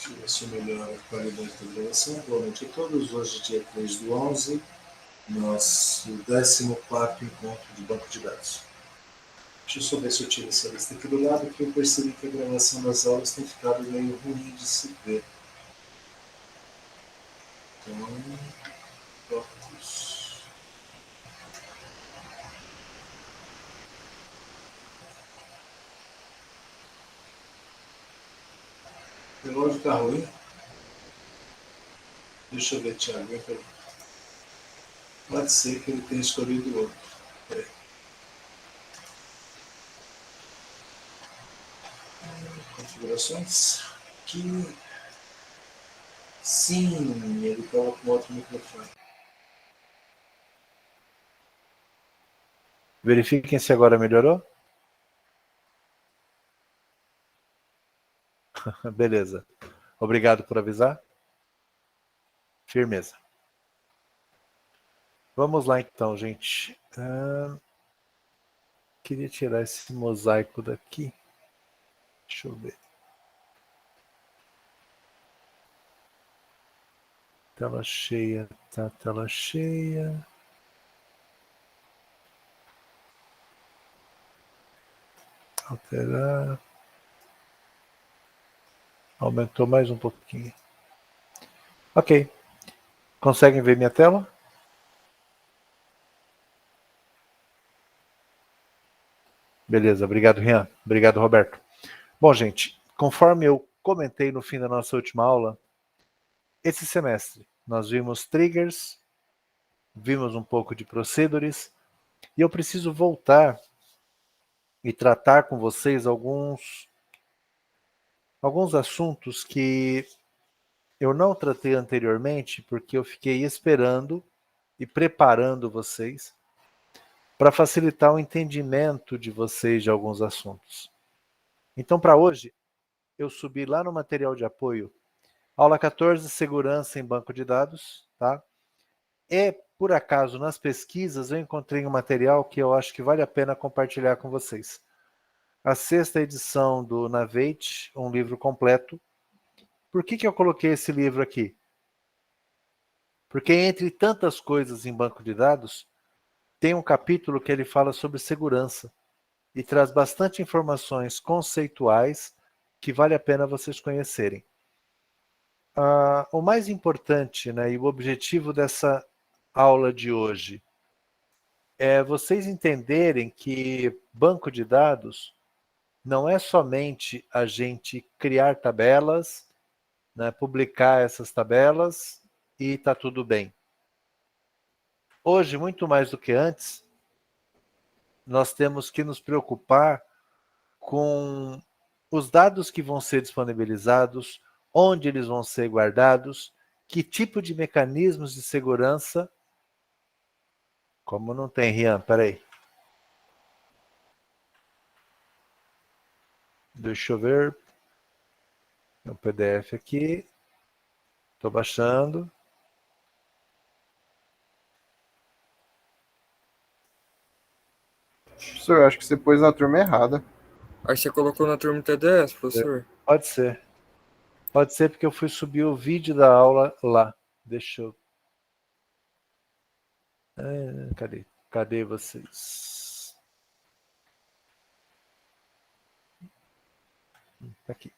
Deixa eu ver se melhora a qualidade da gravação. Boa noite a todos. Hoje, dia 3/11, nosso 14º encontro de banco de dados. Deixa eu só ver se eu tiro essa lista aqui do lado, que eu percebi que a gravação das aulas tem ficado meio ruim de se ver. Então, vamos. O relógio está ruim. Deixa eu ver, Thiago. Pode ser que ele tenha escolhido outro. Peraí. Configurações. Aqui. Sim, ele estava com outro microfone. Verifiquem se agora melhorou. Beleza. Obrigado por avisar. Firmeza. Vamos lá então, gente. Queria tirar esse mosaico daqui. Deixa eu ver. Tela cheia, tá tela cheia. Alterar. Aumentou mais um pouquinho. Ok. Conseguem ver minha tela? Beleza, obrigado, Rian. Obrigado, Roberto. Bom, gente, conforme eu comentei no fim da nossa última aula, esse semestre nós vimos triggers, vimos um pouco de procedures, e eu preciso voltar e tratar com vocês alguns assuntos que eu não tratei anteriormente, porque eu fiquei esperando e preparando vocês para facilitar o entendimento de vocês de alguns assuntos. Então, para hoje, eu subi lá no material de apoio, aula 14, segurança em banco de dados, tá? E, por acaso, nas pesquisas, eu encontrei um material que eu acho que vale a pena compartilhar com vocês. A 6ª edição do Navate, um livro completo. Por que eu coloquei esse livro aqui? Porque, entre tantas coisas em banco de dados, tem um capítulo que ele fala sobre segurança e traz bastante informações conceituais que vale a pena vocês conhecerem. O mais importante, né, e o objetivo dessa aula de hoje é vocês entenderem que banco de dados não é somente a gente criar tabelas, né, publicar essas tabelas e está tudo bem. Hoje, muito mais do que antes, nós temos que nos preocupar com os dados que vão ser disponibilizados, onde eles vão ser guardados, que tipo de mecanismos de segurança. Como não tem, Rian? Peraí. Deixa eu ver. O PDF aqui. Estou baixando. Professor, acho que você pôs na turma errada. Acho que você colocou na turma TDS, professor. Pode ser. Pode ser porque eu fui subir o vídeo da aula lá. Deixa eu... Cadê? Cadê vocês? Tá aqui.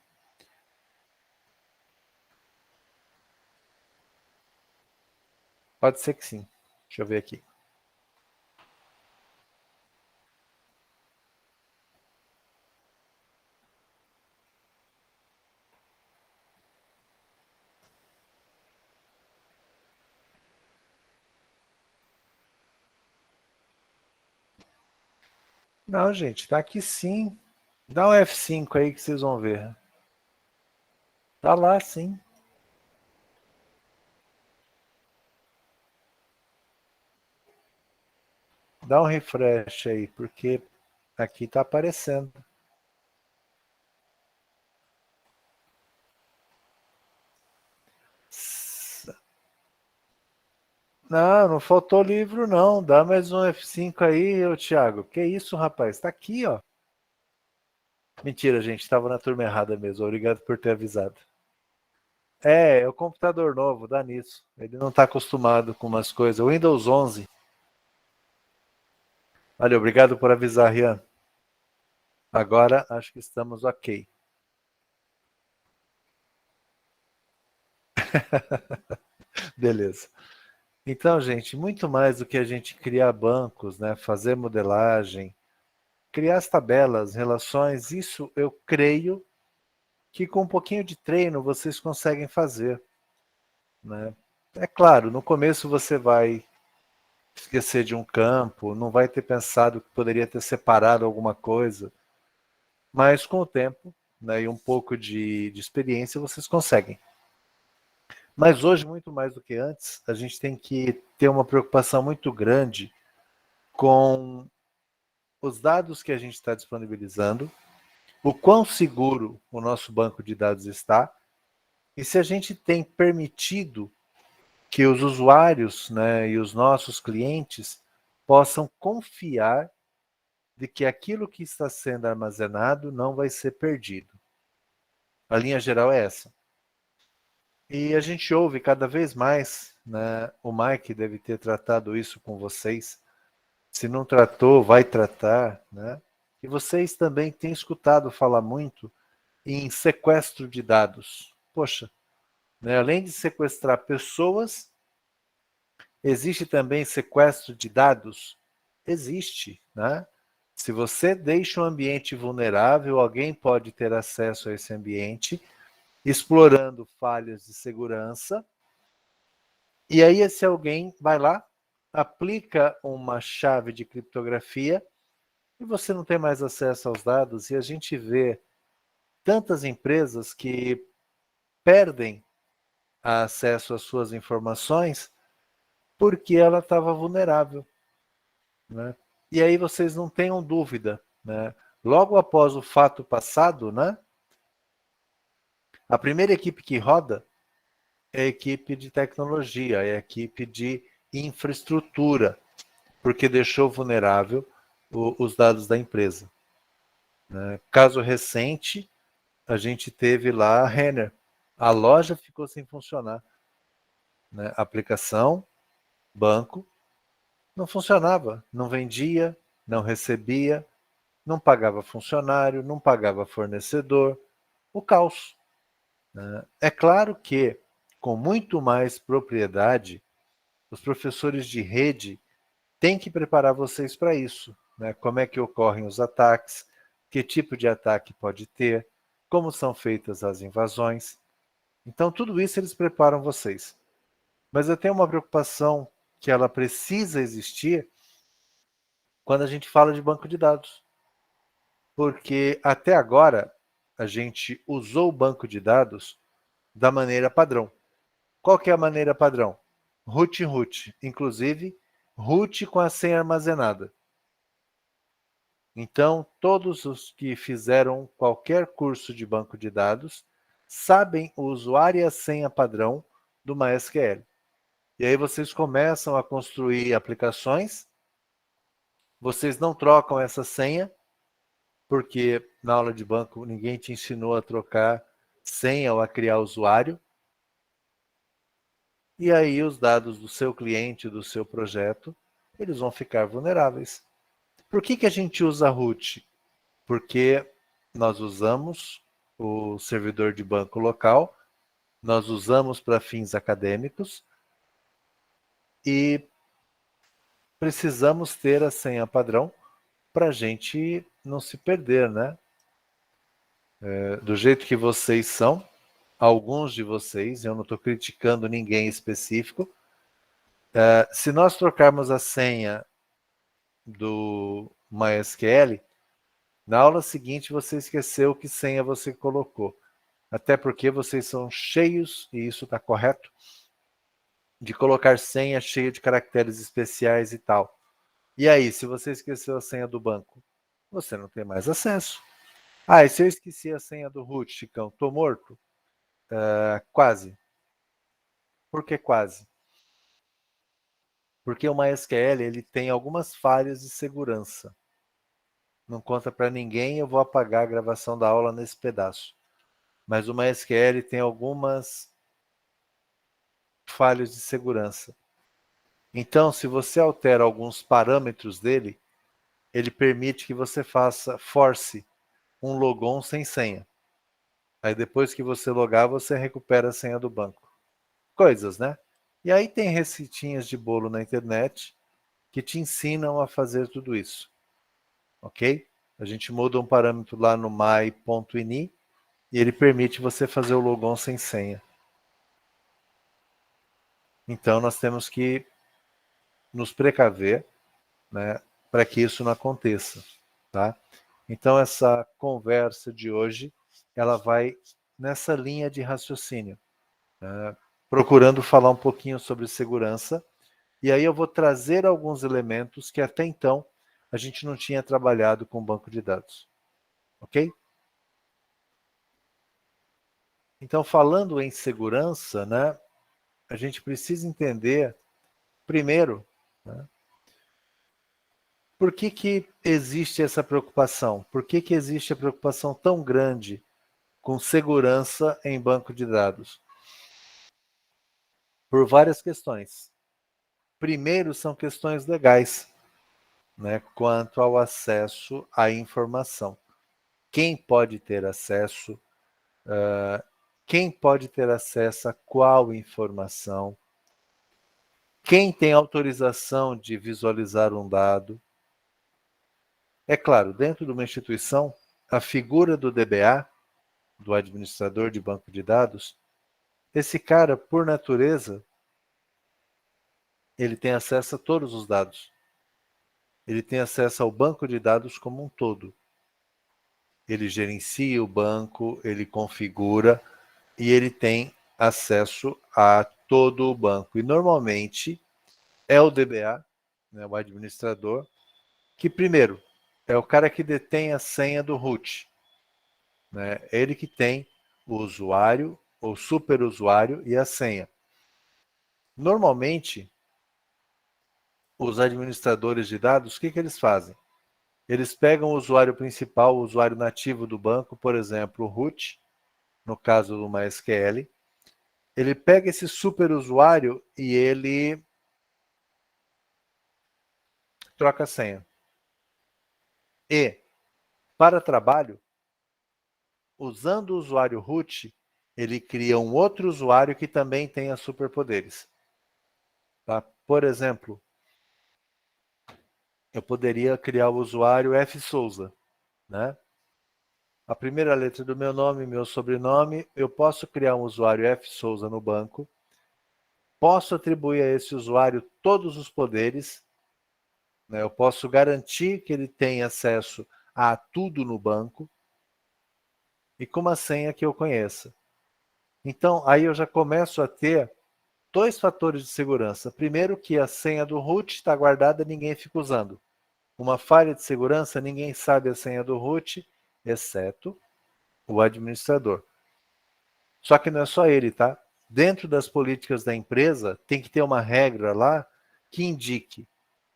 Pode ser que sim. Deixa eu ver aqui. Não, gente, tá aqui sim. Dá um F5 aí que vocês vão ver. Tá lá sim. Dá um refresh aí, porque aqui tá aparecendo. Não faltou livro não. Dá mais um F5 aí, ô Thiago. Que isso, rapaz? Tá aqui, ó. Mentira, gente. Tava na turma errada mesmo. Obrigado por ter avisado. É o computador novo, dá nisso. Ele não está acostumado com umas coisas. O Windows 11. Olha, obrigado por avisar, Rian. Agora acho que estamos ok. Beleza. Então, gente, muito mais do que a gente criar bancos, né, fazer modelagem, criar as tabelas, relações, isso eu creio que com um pouquinho de treino vocês conseguem fazer, né? É claro, no começo você vai esquecer de um campo, não vai ter pensado que poderia ter separado alguma coisa, mas com o tempo, né, e um pouco de experiência vocês conseguem. Mas hoje, muito mais do que antes, a gente tem que ter uma preocupação muito grande com os dados que a gente está disponibilizando, o quão seguro o nosso banco de dados está, e se a gente tem permitido que os usuários, né, e os nossos clientes possam confiar de que aquilo que está sendo armazenado não vai ser perdido. A linha geral é essa. E a gente ouve cada vez mais, né, o Mike deve ter tratado isso com vocês. Se não tratou, vai tratar, né? E vocês também têm escutado falar muito em sequestro de dados. Poxa, né, além de sequestrar pessoas, existe também sequestro de dados? Existe, né? Se você deixa um ambiente vulnerável, alguém pode ter acesso a esse ambiente, explorando falhas de segurança, e aí esse alguém vai lá, aplica uma chave de criptografia e você não tem mais acesso aos dados, e a gente vê tantas empresas que perdem acesso às suas informações porque ela estava vulnerável, né? E aí vocês não tenham dúvida, né? Logo após o fato passado, né? A primeira equipe que roda é a equipe de tecnologia, é a equipe de infraestrutura, porque deixou vulnerável os dados da empresa, né? Caso recente, a gente teve lá a Renner. A loja ficou sem funcionar, né? Aplicação, banco, não funcionava, não vendia, não recebia, não pagava funcionário, não pagava fornecedor, o caos, né? É claro que, com muito mais propriedade, os professores de rede têm que preparar vocês para isso, né? Como é que ocorrem os ataques, que tipo de ataque pode ter, como são feitas as invasões. Então, tudo isso eles preparam vocês. Mas eu tenho uma preocupação que ela precisa existir quando a gente fala de banco de dados. Porque até agora a gente usou o banco de dados da maneira padrão. Qual que é a maneira padrão? Root em root, inclusive root com a senha armazenada. Então, todos os que fizeram qualquer curso de banco de dados sabem o usuário e a senha padrão do MySQL. E aí vocês começam a construir aplicações, vocês não trocam essa senha, porque na aula de banco ninguém te ensinou a trocar senha ou a criar usuário. E aí os dados do seu cliente, do seu projeto, eles vão ficar vulneráveis. Por que a gente usa root? Porque nós usamos o servidor de banco local, nós usamos para fins acadêmicos e precisamos ter a senha padrão para a gente não se perder, né? Do jeito que vocês são, alguns de vocês, eu não estou criticando ninguém específico, se nós trocarmos a senha do MySQL, na aula seguinte você esqueceu que senha você colocou. Até porque vocês são cheios, e isso está correto, de colocar senha cheia de caracteres especiais e tal. E aí, se você esqueceu a senha do banco, você não tem mais acesso. Ah, e se eu esqueci a senha do root, Chicão, tô morto? Quase. Por que quase? Porque o MySQL ele tem algumas falhas de segurança. Não conta para ninguém, eu vou apagar a gravação da aula nesse pedaço. Mas o MySQL tem algumas falhas de segurança. Então, se você altera alguns parâmetros dele, ele permite que você force um logon sem senha. Aí depois que você logar, você recupera a senha do banco. Coisas, né? E aí tem receitinhas de bolo na internet que te ensinam a fazer tudo isso. Ok? A gente muda um parâmetro lá no my.ini e ele permite você fazer o logon sem senha. Então nós temos que nos precaver, né, para que isso não aconteça, tá? Então essa conversa de hoje, ela vai nessa linha de raciocínio, né, procurando falar um pouquinho sobre segurança, e aí eu vou trazer alguns elementos que até então a gente não tinha trabalhado com banco de dados, ok? Então, falando em segurança, né, a gente precisa entender, primeiro, né, por que existe essa preocupação? Por que existe a preocupação tão grande com segurança em banco de dados? Por várias questões. Primeiro, são questões legais, né, quanto ao acesso à informação. Quem pode ter acesso, quem pode ter acesso a qual informação, quem tem autorização de visualizar um dado. É claro, dentro de uma instituição, a figura do DBA, do administrador de banco de dados, esse cara, por natureza, ele tem acesso a todos os dados. Ele tem acesso ao banco de dados como um todo. Ele gerencia o banco, ele configura e ele tem acesso a todo o banco. E normalmente é o DBA, né, o administrador, que primeiro é o cara que detém a senha do root. Né? Ele que tem o usuário, o superusuário e a senha. Normalmente, os administradores de dados, o que eles fazem? Eles pegam o usuário principal, o usuário nativo do banco, por exemplo, o root, no caso do MySQL. Ele pega esse superusuário e ele troca a senha. E, para trabalho, usando o usuário root, ele cria um outro usuário que também tenha superpoderes. Tá? Por exemplo, eu poderia criar o usuário F. Souza, né? A primeira letra do meu nome, meu sobrenome, eu posso criar um usuário F. Souza no banco, posso atribuir a esse usuário todos os poderes, né? Eu posso garantir que ele tem acesso a tudo no banco e com uma senha que eu conheça. Então, aí eu já começo a ter dois fatores de segurança. Primeiro, que a senha do root está guardada, ninguém fica usando. Uma falha de segurança, ninguém sabe a senha do root, exceto o administrador. Só que não é só ele, tá? Dentro das políticas da empresa, tem que ter uma regra lá que indique,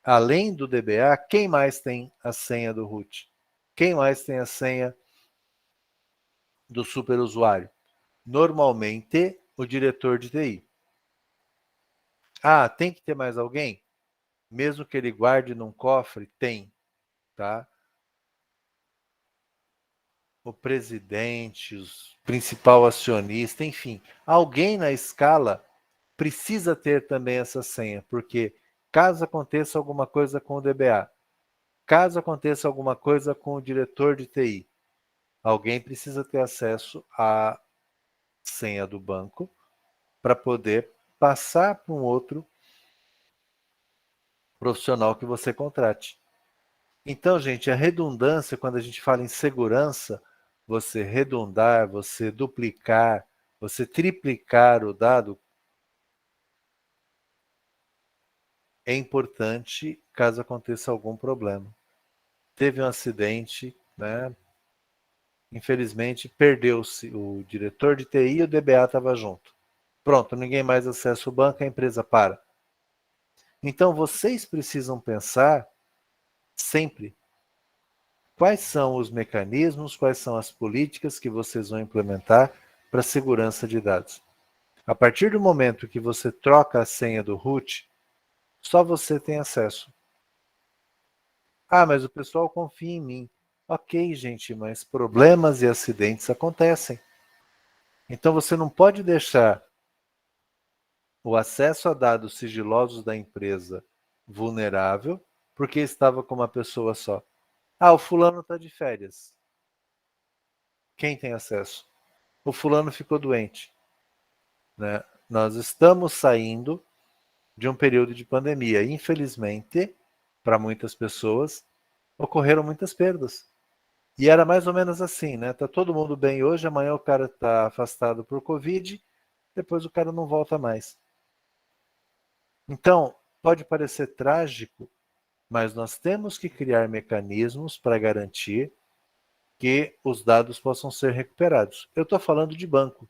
além do DBA, quem mais tem a senha do root? Quem mais tem a senha do superusuário? Normalmente, o diretor de TI. Ah, tem que ter mais alguém? Mesmo que ele guarde num cofre, tem, tá? O presidente, o principal acionista, enfim, alguém na escala precisa ter também essa senha, porque caso aconteça alguma coisa com o DBA, caso aconteça alguma coisa com o diretor de TI, alguém precisa ter acesso à senha do banco para poder passar para um outro profissional que você contrate. Então, gente, a redundância, quando a gente fala em segurança, você redundar, você duplicar, você triplicar o dado, é importante caso aconteça algum problema. Teve um acidente, né? Infelizmente, perdeu-se o diretor de TI e o DBA estava junto. Pronto, ninguém mais acessa o banco, a empresa para. Então, vocês precisam pensar sempre quais são os mecanismos, quais são as políticas que vocês vão implementar para a segurança de dados. A partir do momento que você troca a senha do root, só você tem acesso. Ah, mas o pessoal confia em mim. Ok, gente, mas problemas e acidentes acontecem. Então você não pode deixar o acesso a dados sigilosos da empresa vulnerável porque estava com uma pessoa só. Ah, o fulano está de férias. Quem tem acesso? O fulano ficou doente. Né? Nós estamos saindo de um período de pandemia. Infelizmente, para muitas pessoas, ocorreram muitas perdas. E era mais ou menos assim, né? Tá todo mundo bem hoje, amanhã o cara está afastado por Covid, depois o cara não volta mais. Então, pode parecer trágico, mas nós temos que criar mecanismos para garantir que os dados possam ser recuperados. Eu estou falando de banco,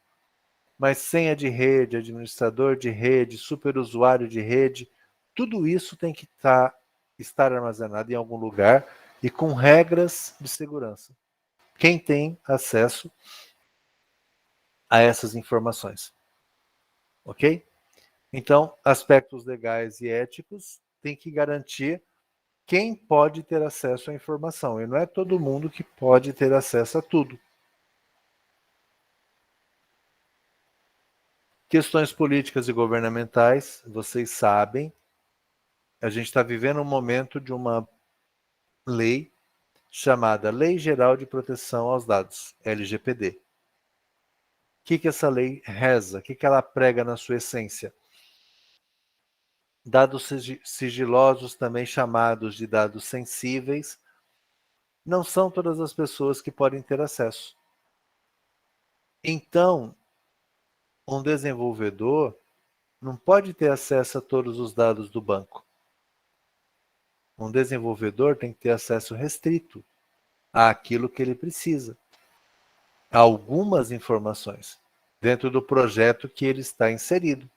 mas senha de rede, administrador de rede, superusuário de rede, tudo isso tem que estar armazenado em algum lugar e com regras de segurança. Quem tem acesso a essas informações, ok? Então, aspectos legais e éticos tem que garantir quem pode ter acesso à informação. E não é todo mundo que pode ter acesso a tudo. Questões políticas e governamentais, vocês sabem, a gente está vivendo um momento de uma lei chamada Lei Geral de Proteção aos Dados, LGPD. O que essa lei reza? O que ela prega na sua essência? Dados sigilosos, também chamados de dados sensíveis, não são todas as pessoas que podem ter acesso. Então, um desenvolvedor não pode ter acesso a todos os dados do banco. Um desenvolvedor tem que ter acesso restrito àquilo que ele precisa, a algumas informações, dentro do projeto que ele está inserido.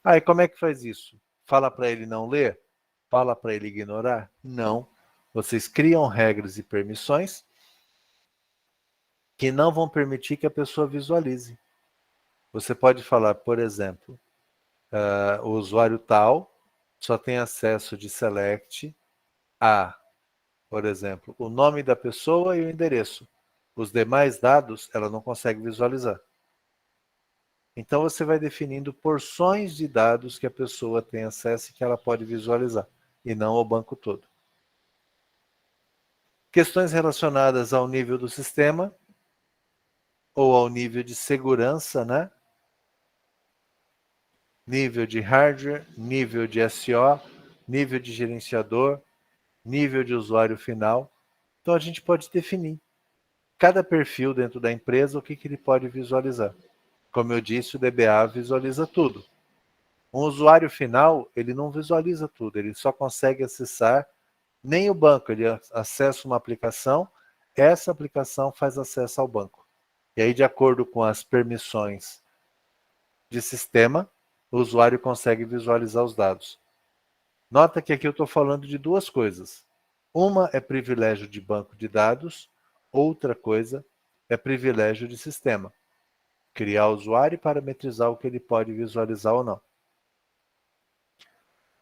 E como é que faz isso? Fala para ele não ler? Fala para ele ignorar? Não. Vocês criam regras e permissões que não vão permitir que a pessoa visualize. Você pode falar, por exemplo, o usuário tal só tem acesso de select a, por exemplo, o nome da pessoa e o endereço. Os demais dados ela não consegue visualizar. Então você vai definindo porções de dados que a pessoa tem acesso e que ela pode visualizar, e não o banco todo. Questões relacionadas ao nível do sistema ou ao nível de segurança, né? Nível de hardware, nível de SO, nível de gerenciador, nível de usuário final. Então a gente pode definir cada perfil dentro da empresa o que ele pode visualizar. Como eu disse, o DBA visualiza tudo. Um usuário final, ele não visualiza tudo, ele só consegue acessar nem o banco, ele acessa uma aplicação, essa aplicação faz acesso ao banco. E aí, de acordo com as permissões de sistema, o usuário consegue visualizar os dados. Nota que aqui eu estou falando de duas coisas. Uma é privilégio de banco de dados, outra coisa é privilégio de sistema. Criar o usuário e parametrizar o que ele pode visualizar ou não.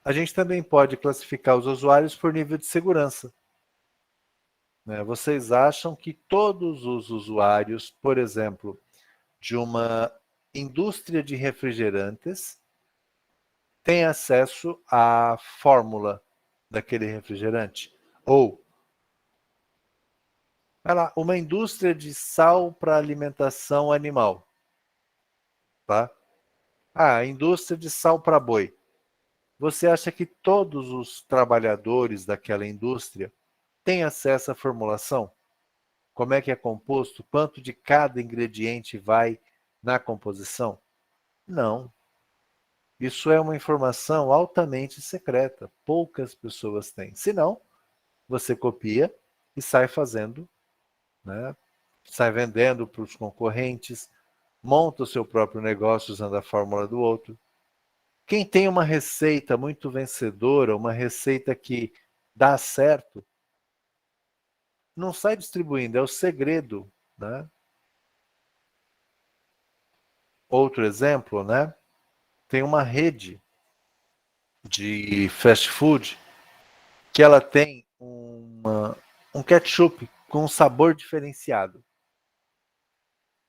A gente também pode classificar os usuários por nível de segurança. Vocês acham que todos os usuários, por exemplo, de uma indústria de refrigerantes, têm acesso à fórmula daquele refrigerante? Ou uma indústria de sal para alimentação animal, tá? A indústria de sal para boi. Você acha que todos os trabalhadores daquela indústria têm acesso à formulação? Como é que é composto? Quanto de cada ingrediente vai na composição? Não. Isso é uma informação altamente secreta. Poucas pessoas têm. Se não, você copia e sai fazendo, né? Sai vendendo para os concorrentes, monta o seu próprio negócio usando a fórmula do outro. Quem tem uma receita muito vencedora, uma receita que dá certo, não sai distribuindo, é o segredo, né? outro exemplo, né? Tem uma rede de fast food que ela tem um ketchup com um sabor diferenciado.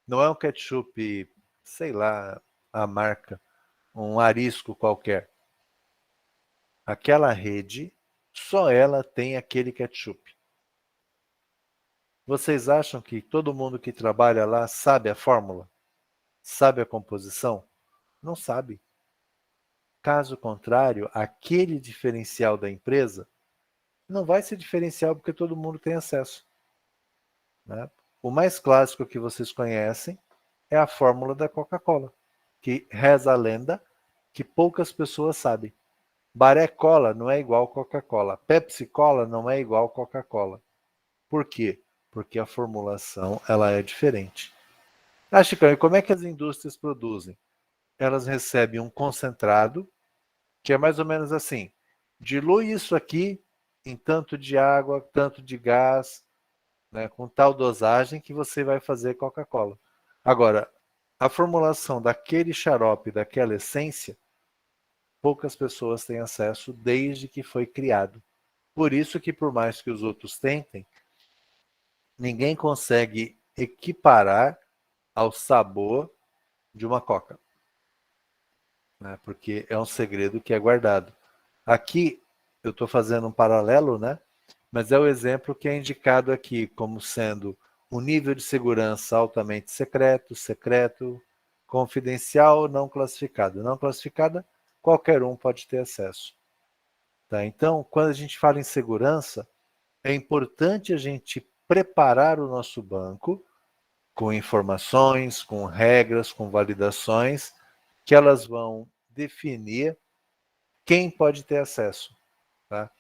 Não é um ketchup, sei lá, a marca, um arisco qualquer. Aquela rede, só ela tem aquele ketchup. Vocês acham que todo mundo que trabalha lá sabe a fórmula? Sabe a composição? Não sabe. Caso contrário, aquele diferencial da empresa não vai ser diferencial porque todo mundo tem acesso, né? O mais clássico que vocês conhecem é a fórmula da Coca-Cola, que reza a lenda que poucas pessoas sabem. Baré Cola não é igual Coca-Cola. Pepsi Cola não é igual Coca-Cola. Por quê? Porque a formulação ela é diferente. Ah, Chicão, e como é que as indústrias produzem? Elas recebem um concentrado, que é mais ou menos assim: dilui isso aqui em tanto de água, tanto de gás, né, com tal dosagem que você vai fazer Coca-Cola. Agora, a formulação daquele xarope, daquela essência, poucas pessoas têm acesso desde que foi criado. Por isso que, por mais que os outros tentem, ninguém consegue equiparar ao sabor de uma Coca, né? Porque é um segredo que é guardado. Aqui eu estou fazendo um paralelo, né? Mas é o exemplo que é indicado aqui como sendo um nível de segurança altamente secreto, secreto, confidencial, não classificado. Não classificada, qualquer um pode ter acesso. Tá? Então, quando a gente fala em segurança, é importante a gente preparar o nosso banco com informações, com regras, com validações, que elas vão definir quem pode ter acesso. Tá?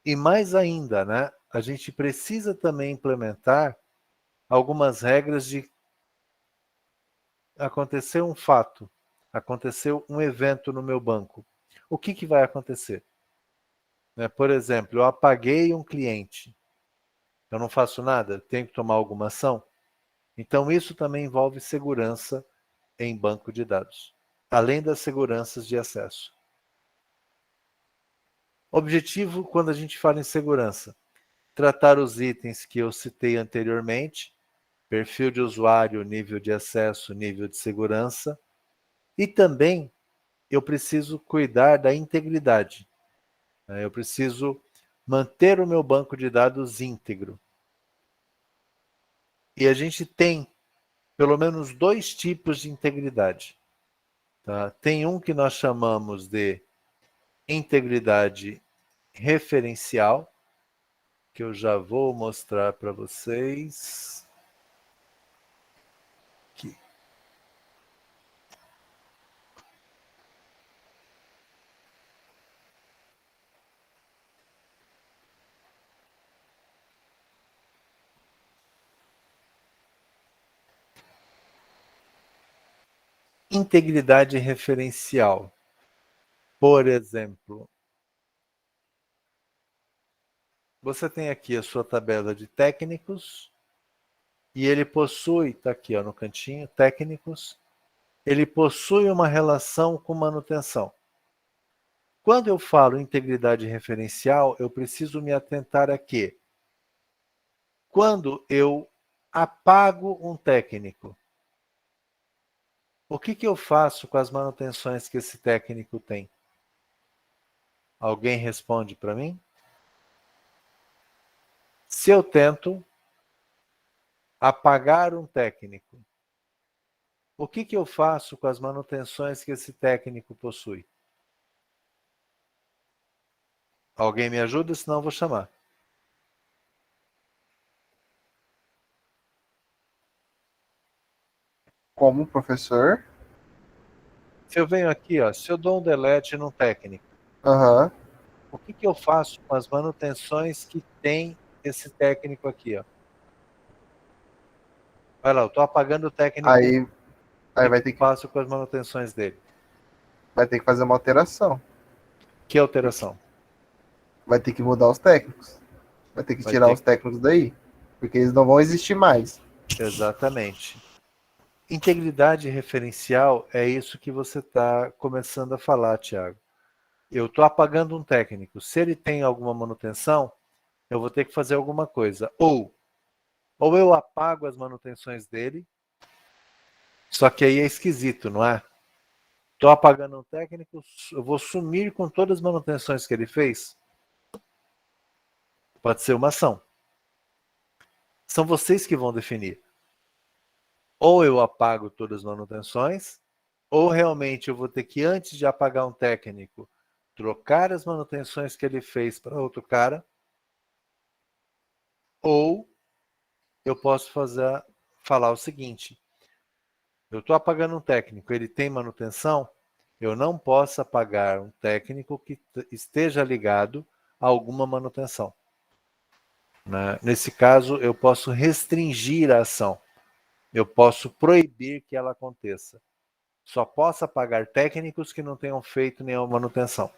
E mais ainda, né, a gente precisa também implementar algumas regras de acontecer um fato, aconteceu um evento no meu banco. O que vai acontecer? Né, por exemplo, eu apaguei um cliente, eu não faço nada, tenho que tomar alguma ação? Então isso também envolve segurança em banco de dados, além das seguranças de acesso. Objetivo quando a gente fala em segurança: tratar os itens que eu citei anteriormente, perfil de usuário, nível de acesso, nível de segurança, e também eu preciso cuidar da integridade, né? Eu preciso manter o meu banco de dados íntegro. E a gente tem pelo menos dois tipos de integridade. Tá? Tem um que nós chamamos de integridade referencial, que eu já vou mostrar para vocês. Aqui. Integridade referencial. Por exemplo, você tem aqui a sua tabela de técnicos e ele possui, está aqui ó, no cantinho, técnicos, ele possui uma relação com manutenção. Quando eu falo integridade referencial, eu preciso me atentar a quê? Quando eu apago um técnico, o que eu faço com as manutenções que esse técnico tem? Alguém responde para mim? Se eu tento apagar um técnico, o que eu faço com as manutenções que esse técnico possui? Alguém me ajuda? Senão eu vou chamar. Como professor? Se eu venho aqui, ó, se eu dou um delete num técnico, Aham. o que eu faço com as manutenções que tem esse técnico aqui? Ó? Vai lá, eu estou apagando o técnico 1. Aí, O aí que eu faço com as manutenções dele? vai ter que fazer uma alteração. Que alteração? Vai ter que mudar os técnicos. Vai ter que Vai tirar ter os técnicos daí. Porque eles não vão existir mais. Exatamente. Integridade referencial é isso que você está começando a falar, Thiago. Eu estou apagando um técnico. Se ele tem alguma manutenção, eu vou ter que fazer alguma coisa. Ou eu apago as manutenções dele, só que aí é esquisito, não é? Estou apagando um técnico, eu vou sumir com todas as manutenções que ele fez. Pode ser uma ação. São vocês que vão definir. Ou eu apago todas as manutenções, ou realmente eu vou ter que, antes de apagar um técnico, trocar as manutenções que ele fez para outro cara, ou eu posso falar o seguinte: eu estou apagando um técnico, ele tem manutenção, eu não posso apagar um técnico que esteja ligado a alguma manutenção. Né? Nesse caso, eu posso restringir a ação, eu posso proibir que ela aconteça. Só posso apagar técnicos que não tenham feito nenhuma manutenção.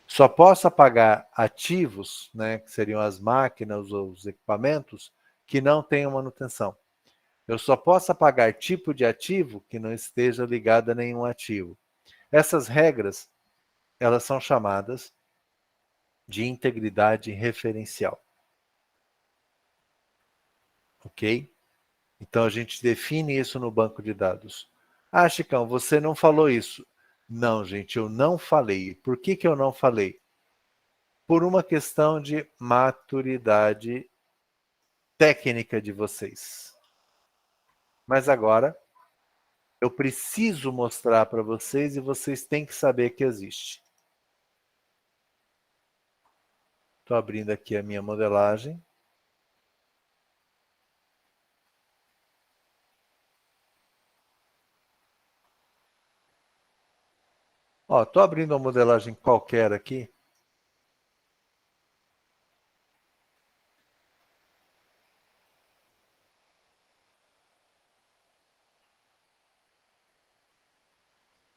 Só posso apagar ativos, né, que seriam as máquinas ou os equipamentos, que não tenham manutenção. Eu só posso apagar tipo de ativo que não esteja ligado a nenhum ativo. Essas regras, elas são chamadas de integridade referencial. Ok? Então a gente define isso no banco de dados. Ah, Chicão, você não falou isso. Não, gente, eu não falei. Por que eu não falei? Por uma questão de maturidade técnica de vocês. Mas agora eu preciso mostrar para vocês e vocês têm que saber que existe. Estou abrindo aqui a minha modelagem. Estou abrindo uma modelagem qualquer aqui.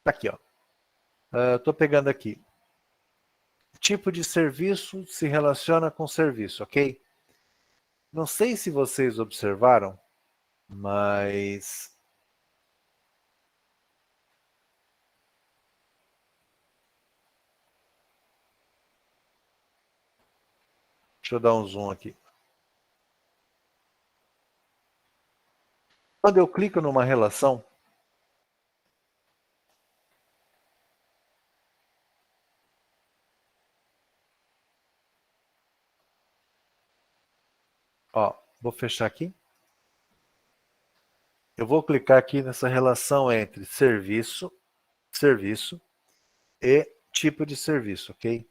Tá aqui, ó. Estou pegando aqui. Tipo de serviço se relaciona com serviço, ok? Não sei se vocês observaram, mas deixa eu dar um zoom aqui. Quando eu clico numa relação, vou fechar aqui. Eu vou clicar aqui nessa relação entre serviço e tipo de serviço, ok?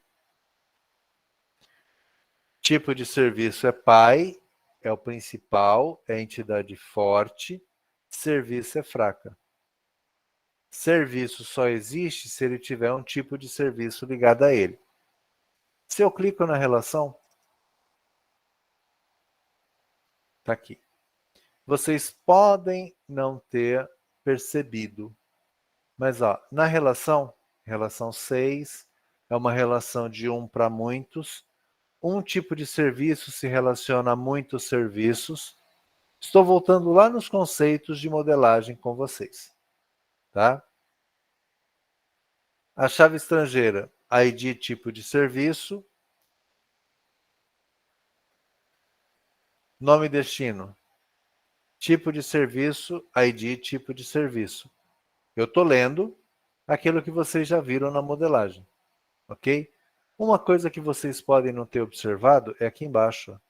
Tipo de serviço é pai, é o principal, é a entidade forte, serviço é fraca. Serviço só existe se ele tiver um tipo de serviço ligado a ele. Se eu clico na relação, está aqui. Vocês podem não ter percebido, mas na relação 6, é uma relação de um para muitos. Um tipo de serviço se relaciona a muitos serviços. Estou voltando lá nos conceitos de modelagem com vocês. Tá? A chave estrangeira, ID tipo de serviço. Nome e destino, tipo de serviço, ID tipo de serviço. Eu estou lendo aquilo que vocês já viram na modelagem. Ok? Uma coisa que vocês podem não ter observado é aqui embaixo.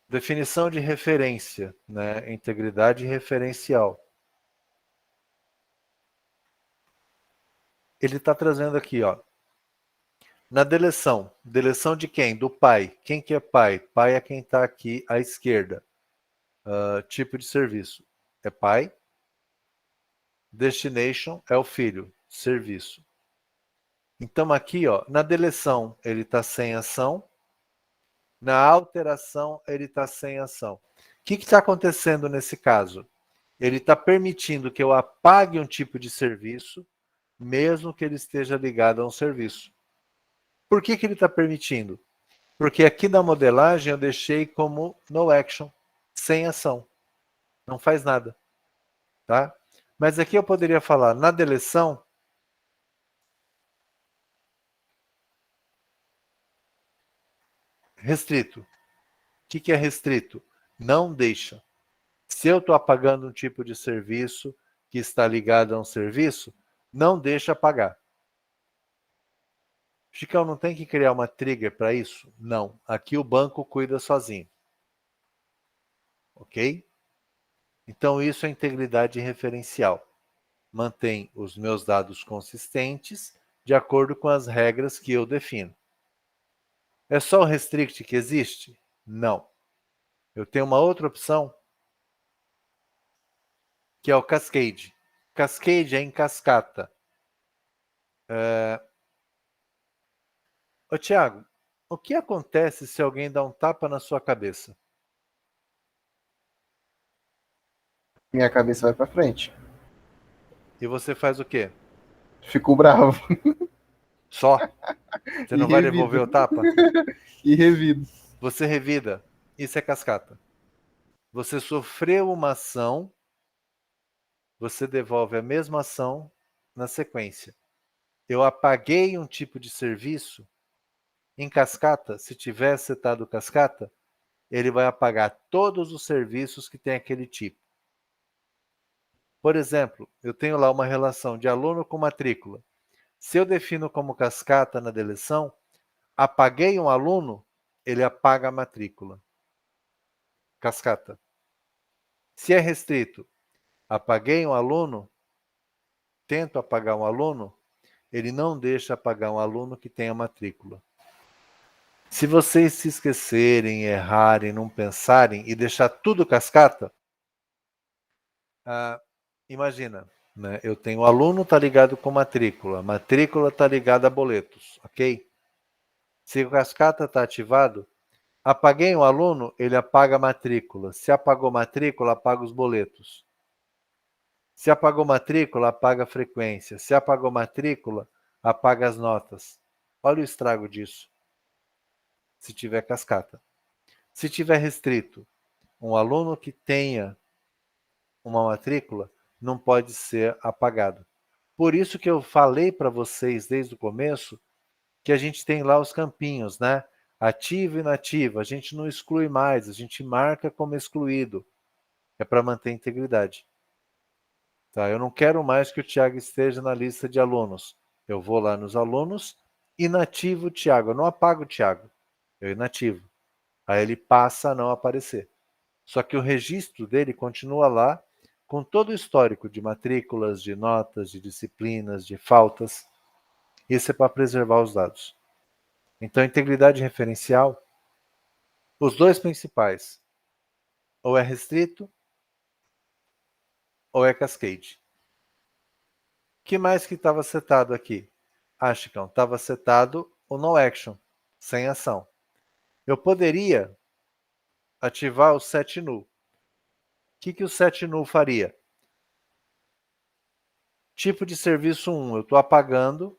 Definição de referência, né? Integridade referencial. Ele está trazendo aqui, na deleção. Deleção de quem? Do pai. Quem que é pai? Pai é quem está aqui à esquerda. Tipo de serviço é pai. Destination é o filho. Serviço. Então aqui, na deleção, ele está sem ação. Na alteração, ele está sem ação. O que está acontecendo nesse caso? Ele está permitindo que eu apague um tipo de serviço, mesmo que ele esteja ligado a um serviço. Por que ele está permitindo? Porque aqui na modelagem eu deixei como no action, sem ação. Não faz nada. Tá? Mas aqui eu poderia falar, na deleção, restrito. O que é restrito? Não deixa. Se eu estou apagando um tipo de serviço que está ligado a um serviço, não deixa apagar. Chicão, não tem que criar uma trigger para isso? Não. Aqui o banco cuida sozinho. Ok? Então isso é integridade referencial. Mantém os meus dados consistentes de acordo com as regras que eu defino. É só o restrict que existe? Não. Eu tenho uma outra opção, que é o cascade. Cascade é em cascata. Ô, Thiago, o que acontece se alguém dá um tapa na sua cabeça? Minha cabeça vai pra frente. E você faz o quê? Fico bravo. Só? Você E não vai devolver revido. o tapa? E revido. Você revida. Isso é cascata. Você sofreu uma ação, você devolve a mesma ação na sequência. Eu apaguei um tipo de serviço, em cascata, se tiver setado cascata, ele vai apagar todos os serviços que tem aquele tipo. Por exemplo, eu tenho lá uma relação de aluno com matrícula. Se eu defino como cascata na deleção, apaguei um aluno, ele apaga a matrícula. Cascata. Se é restrito, apaguei um aluno, tento apagar um aluno, ele não deixa apagar um aluno que tenha matrícula. Se vocês se esquecerem, errarem, não pensarem e deixar tudo cascata, imagina, né? Eu tenho um aluno está ligado com matrícula está ligada a boletos, ok? Se o cascata está ativado, apaguei um aluno, ele apaga a matrícula. Se apagou matrícula, apaga os boletos. Se apagou matrícula, apaga a frequência. Se apagou matrícula, apaga as notas. Olha o estrago disso. Se tiver cascata. Se tiver restrito, um aluno que tenha uma matrícula não pode ser apagado. Por isso que eu falei para vocês desde o começo que a gente tem lá os campinhos, né? Ativo e inativo. A gente não exclui mais, a gente marca como excluído. É para manter a integridade. Tá? Eu não quero mais que o Tiago esteja na lista de alunos. Eu vou lá nos alunos, inativo o Tiago. Eu não apago o Tiago, eu inativo. Aí ele passa a não aparecer. Só que o registro dele continua lá, com todo o histórico de matrículas, de notas, de disciplinas, de faltas. Isso é para preservar os dados. Então, integridade referencial, os dois principais, ou é restrito, ou é cascade. O que mais que estava setado aqui? Ah, Chicão, estava setado o no action, sem ação. Eu poderia ativar o set null. O que o set null faria? Tipo de serviço 1, eu estou apagando,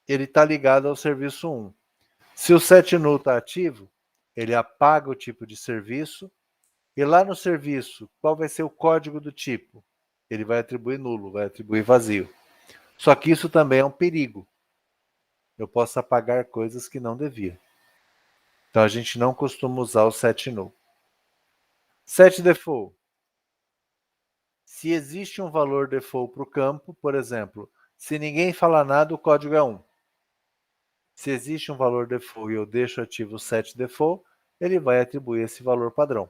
ele está ligado ao serviço 1. Se o set null está ativo, ele apaga o tipo de serviço, e lá no serviço, qual vai ser o código do tipo? Ele vai atribuir nulo, vai atribuir vazio. Só que isso também é um perigo. Eu posso apagar coisas que não devia. Então a gente não costuma usar o set null. Set default. Se existe um valor default para o campo, por exemplo, se ninguém falar nada, o código é 1. Se existe um valor default e eu deixo ativo o set default, ele vai atribuir esse valor padrão.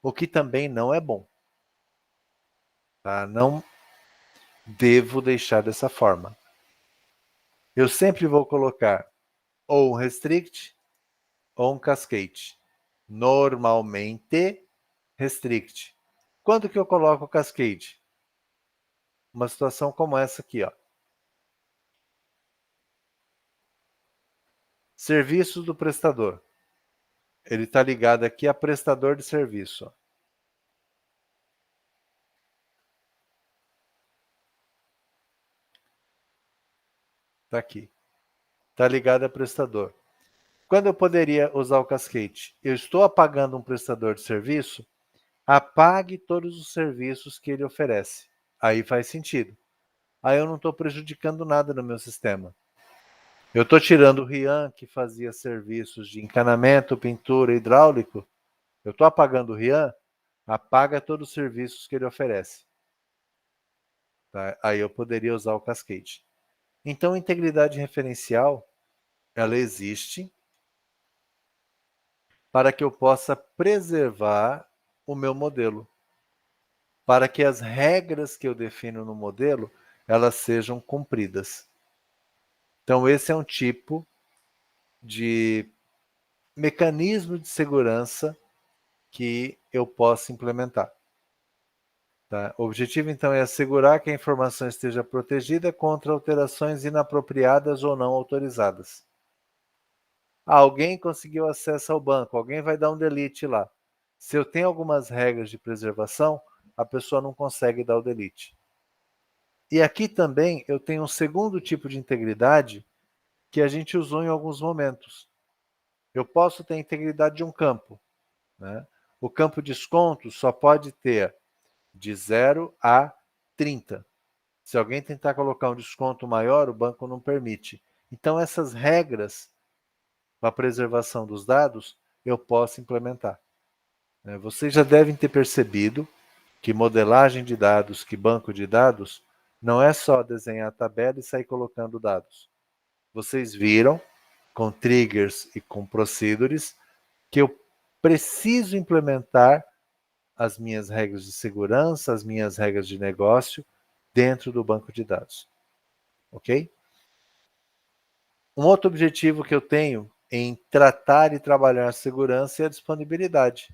O que também não é bom. Tá? Não devo deixar dessa forma. Eu sempre vou colocar ou um restrict ou um cascade. Normalmente, restrict. Quando que eu coloco o cascade? Uma situação como essa aqui, ó. Serviços do prestador. Ele está ligado aqui a prestador de serviço. Está aqui. Está ligado a prestador. Quando eu poderia usar o cascade? Eu estou apagando um prestador de serviço, apague todos os serviços que ele oferece. Aí faz sentido. Aí eu não estou prejudicando nada no meu sistema. Eu estou tirando o Rian, que fazia serviços de encanamento, pintura, hidráulico. Eu estou apagando o Rian, apaga todos os serviços que ele oferece. Tá? Aí eu poderia usar o cascade. Então, integridade referencial, ela existe para que eu possa preservar o meu modelo, para que as regras que eu defino no modelo, elas sejam cumpridas. Então, esse é um tipo de mecanismo de segurança que eu posso implementar. Tá? O objetivo, então, é assegurar que a informação esteja protegida contra alterações inapropriadas ou não autorizadas. Alguém conseguiu acesso ao banco, alguém vai dar um delete lá. Se eu tenho algumas regras de preservação, a pessoa não consegue dar o delete. E aqui também eu tenho um segundo tipo de integridade que a gente usou em alguns momentos. Eu posso ter a integridade de um campo, né? O campo de desconto só pode ter de 0 a 30. Se alguém tentar colocar um desconto maior, o banco não permite. Então, essas regras para a preservação dos dados, eu posso implementar. Vocês já devem ter percebido que modelagem de dados, que banco de dados, não é só desenhar a tabela e sair colocando dados. Vocês viram, com triggers e com procedures, que eu preciso implementar as minhas regras de segurança, as minhas regras de negócio dentro do banco de dados. Ok? Um outro objetivo que eu tenho em tratar e trabalhar segurança é a disponibilidade.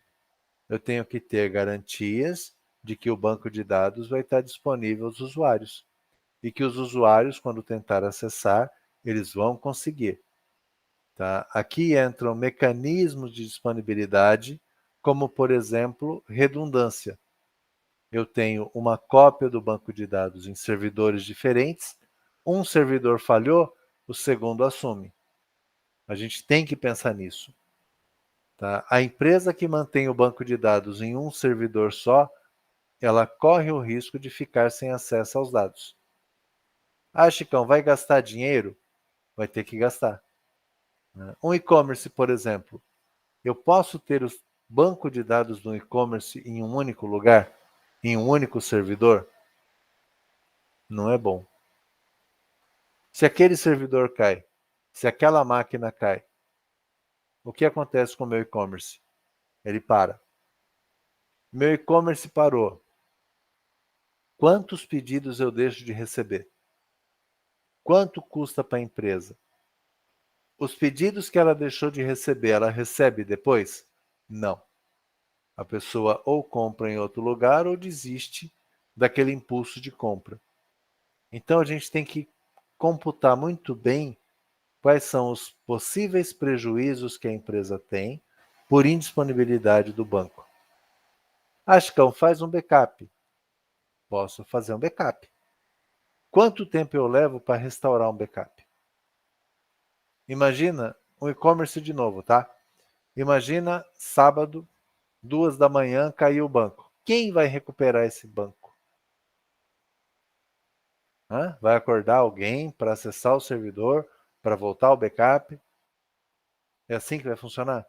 Eu tenho que ter garantias de que o banco de dados vai estar disponível aos usuários e que os usuários, quando tentar acessar, eles vão conseguir. Tá? Aqui entram mecanismos de disponibilidade, como, por exemplo, redundância. Eu tenho uma cópia do banco de dados em servidores diferentes, um servidor falhou, o segundo assume. A gente tem que pensar nisso. Tá? A empresa que mantém o banco de dados em um servidor só, ela corre o risco de ficar sem acesso aos dados. Ah, Chicão, vai gastar dinheiro? Vai ter que gastar. Um e-commerce, por exemplo, eu posso ter o banco de dados do e-commerce em um único lugar, em um único servidor? Não é bom. Se aquele servidor cai, se aquela máquina cai, o que acontece com o meu e-commerce? Ele para. Meu e-commerce parou. Quantos pedidos eu deixo de receber? Quanto custa para a empresa? Os pedidos que ela deixou de receber, ela recebe depois? Não. A pessoa ou compra em outro lugar ou desiste daquele impulso de compra. Então a gente tem que computar muito bem quais são os possíveis prejuízos que a empresa tem por indisponibilidade do banco. Ah, Chicão, faz um backup. Posso fazer um backup. Quanto tempo eu levo para restaurar um backup? Imagina um e-commerce de novo, tá? Imagina sábado, 2 da manhã, caiu o banco. Quem vai recuperar esse banco? Vai acordar alguém para acessar o servidor, para voltar ao backup? É assim que vai funcionar?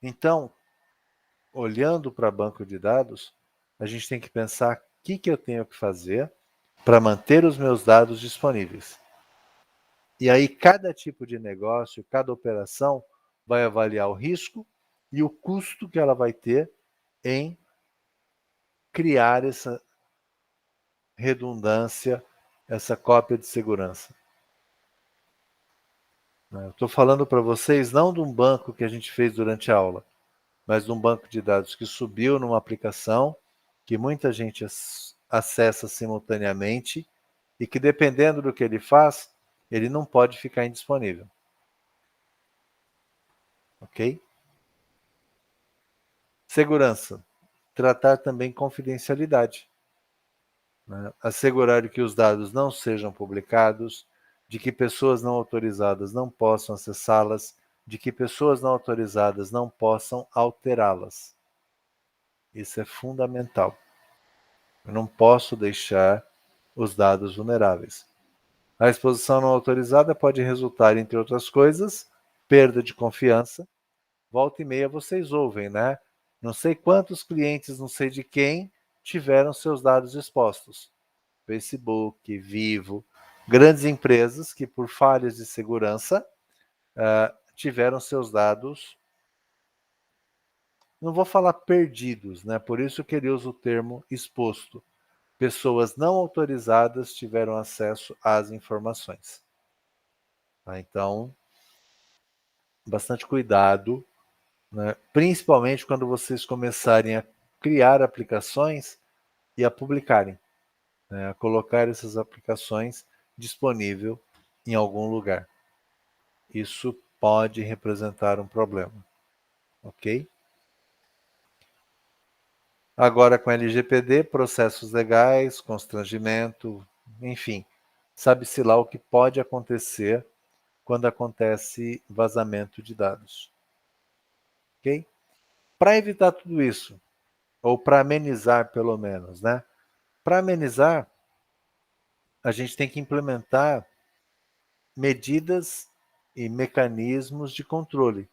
Então, olhando para banco de dados, a gente tem que pensar o que eu tenho que fazer para manter os meus dados disponíveis. E aí, cada tipo de negócio, cada operação vai avaliar o risco e o custo que ela vai ter em criar essa redundância, essa cópia de segurança. Eu estou falando para vocês não de um banco que a gente fez durante a aula, mas de um banco de dados que subiu numa aplicação que muita gente acessa simultaneamente e que, dependendo do que ele faz, ele não pode ficar indisponível. Ok? Segurança. Tratar também confidencialidade. Assegurar que os dados não sejam publicados, de que pessoas não autorizadas não possam acessá-las, de que pessoas não autorizadas não possam alterá-las. Isso é fundamental. Eu não posso deixar os dados vulneráveis. A exposição não autorizada pode resultar, entre outras coisas, perda de confiança. Volta e meia vocês ouvem, né? Não sei quantos clientes, não sei de quem, tiveram seus dados expostos. Facebook, Vivo, grandes empresas que, por falhas de segurança, tiveram seus dados, não vou falar perdidos, né? Por isso que ele usa o termo exposto. Pessoas não autorizadas tiveram acesso às informações. Tá? Então, bastante cuidado, né? Principalmente quando vocês começarem a criar aplicações e a publicarem, né? A colocar essas aplicações disponível em algum lugar. Isso pode representar um problema, ok? Agora com LGPD, processos legais, constrangimento, enfim, sabe-se lá o que pode acontecer quando acontece vazamento de dados. Ok? Para evitar tudo isso, ou para amenizar pelo menos, né? Para amenizar, a gente tem que implementar medidas e mecanismos de controle.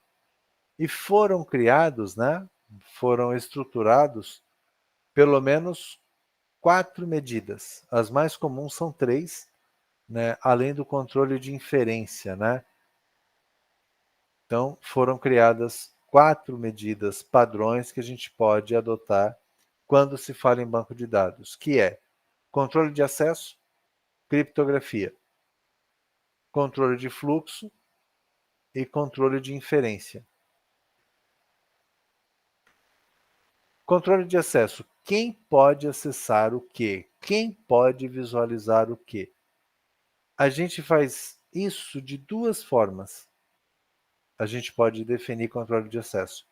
E foram criados, né? Foram estruturados pelo menos 4 medidas. As mais comuns são 3, né? Além do controle de inferência, né? Então, foram criadas 4 medidas padrões que a gente pode adotar quando se fala em banco de dados, que é controle de acesso, criptografia, controle de fluxo e controle de inferência. Controle de acesso. Quem pode acessar o quê? Quem pode visualizar o quê? A gente faz isso de 2 formas. A gente pode definir controle de acesso.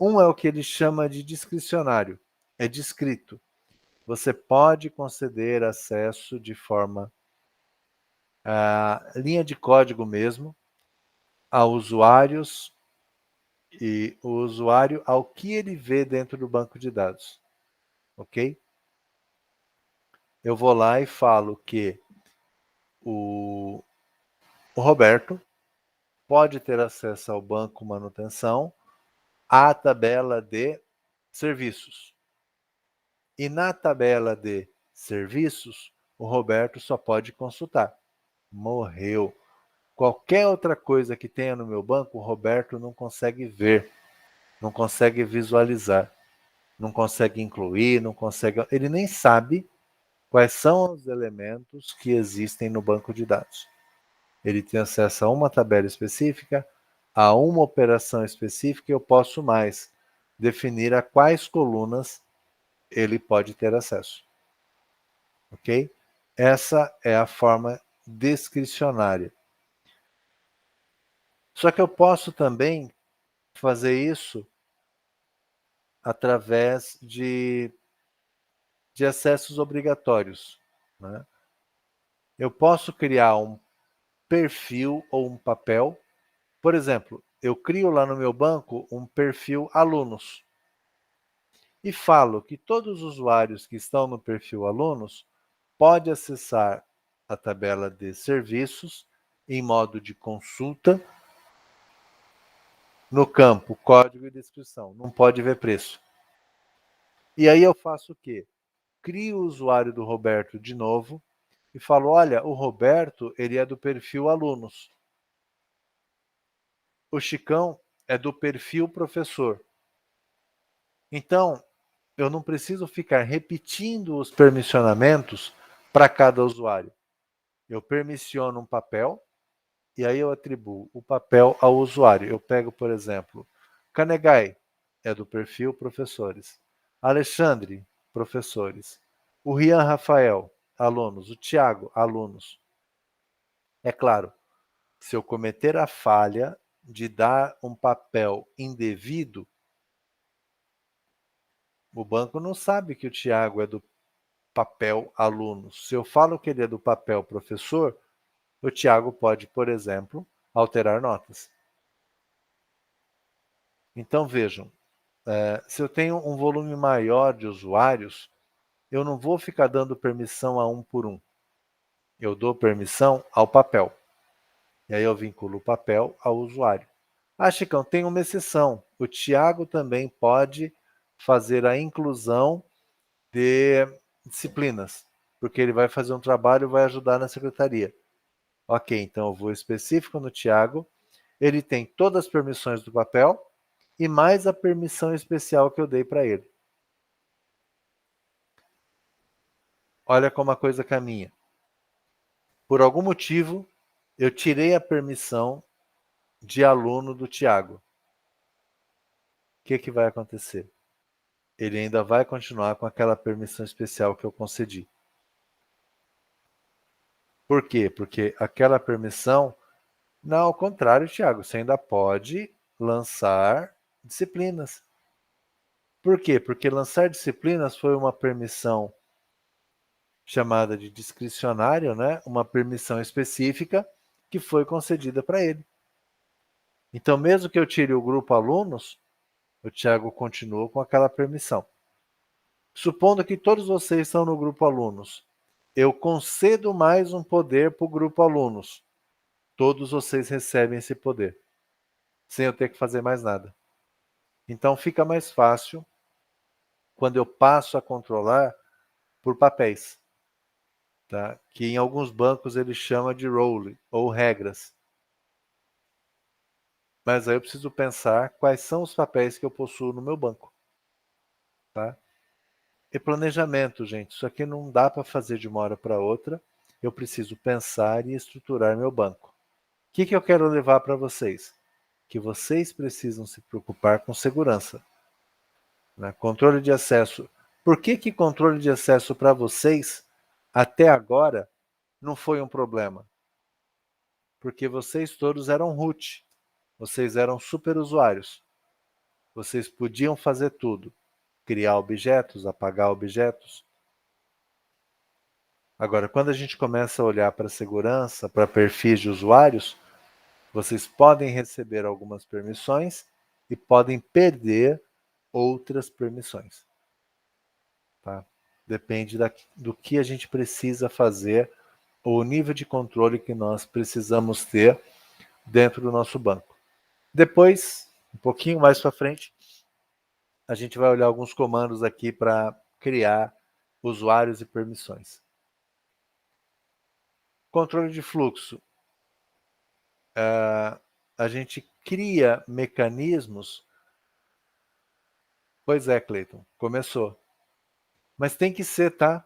Um é o que ele chama de discricionário, é descrito. Você pode conceder acesso de forma linha de código mesmo a usuários e o usuário ao que ele vê dentro do banco de dados, ok? Eu vou lá e falo que o Roberto pode ter acesso ao banco manutenção, à tabela de serviços. E na tabela de serviços, o Roberto só pode consultar. Morreu. Qualquer outra coisa que tenha no meu banco, o Roberto não consegue ver, não consegue visualizar, não consegue incluir, não consegue. Ele nem sabe quais são os elementos que existem no banco de dados. Ele tem acesso a uma tabela específica, a uma operação específica, e eu posso mais definir a quais colunas ele pode ter acesso. Ok? Essa é a forma discricionária. Só que eu posso também fazer isso através de acessos obrigatórios, né? Eu posso criar um perfil ou um papel. Por exemplo, eu crio lá no meu banco um perfil alunos e falo que todos os usuários que estão no perfil alunos podem acessar a tabela de serviços em modo de consulta no campo código e descrição. Não pode ver preço. E aí eu faço o quê? Crio o usuário do Roberto de novo e falo, olha, o Roberto ele é do perfil alunos. O Chicão é do perfil professor. Então, eu não preciso ficar repetindo os permissionamentos para cada usuário. Eu permissiono um papel e aí eu atribuo o papel ao usuário. Eu pego, por exemplo, Canegai é do perfil professores. Alexandre, professores. O Rian Rafael, alunos. O Tiago, alunos. É claro, se eu cometer a falha de dar um papel indevido, o banco não sabe que o Tiago é do papel alunos. Se eu falo que ele é do papel professor, o Tiago pode, por exemplo, alterar notas. Então vejam, se eu tenho um volume maior de usuários, eu não vou ficar dando permissão a um por um. Eu dou permissão ao papel. E aí eu vinculo o papel ao usuário. Ah, Chicão, tem uma exceção. O Tiago também pode fazer a inclusão de disciplinas, porque ele vai fazer um trabalho e vai ajudar na secretaria. Ok, então eu vou específico no Tiago. Ele tem todas as permissões do papel e mais a permissão especial que eu dei para ele. Olha como a coisa caminha. Por algum motivo, eu tirei a permissão de aluno do Tiago. O que vai acontecer? Ele ainda vai continuar com aquela permissão especial que eu concedi. Por quê? Porque aquela permissão, não, ao contrário, Tiago, você ainda pode lançar disciplinas. Por quê? Porque lançar disciplinas foi uma permissão chamada de discricionária, né? Uma permissão específica que foi concedida para ele. Então, mesmo que eu tire o grupo alunos, o Tiago continua com aquela permissão. Supondo que todos vocês estão no grupo alunos, eu concedo mais um poder para o grupo alunos. Todos vocês recebem esse poder, sem eu ter que fazer mais nada. Então fica mais fácil quando eu passo a controlar por papéis, tá? Que em alguns bancos ele chama de role ou regras. Mas aí eu preciso pensar quais são os papéis que eu possuo no meu banco. Tá? E planejamento, gente. Isso aqui não dá para fazer de uma hora para outra. Eu preciso pensar e estruturar meu banco. O que eu quero levar para vocês? Que vocês precisam se preocupar com segurança. Né? Controle de acesso. Por que controle de acesso para vocês, até agora, não foi um problema? Porque vocês todos eram root. Vocês eram superusuários. Vocês podiam fazer tudo. Criar objetos, apagar objetos. Agora, quando a gente começa a olhar para segurança, para perfis de usuários, vocês podem receber algumas permissões e podem perder outras permissões. Tá? Depende do que a gente precisa fazer ou o nível de controle que nós precisamos ter dentro do nosso banco. Depois, um pouquinho mais para frente, a gente vai olhar alguns comandos aqui para criar usuários e permissões. Controle de fluxo. A gente cria mecanismos. Pois é, Cleiton, começou. Mas tem que ser, tá?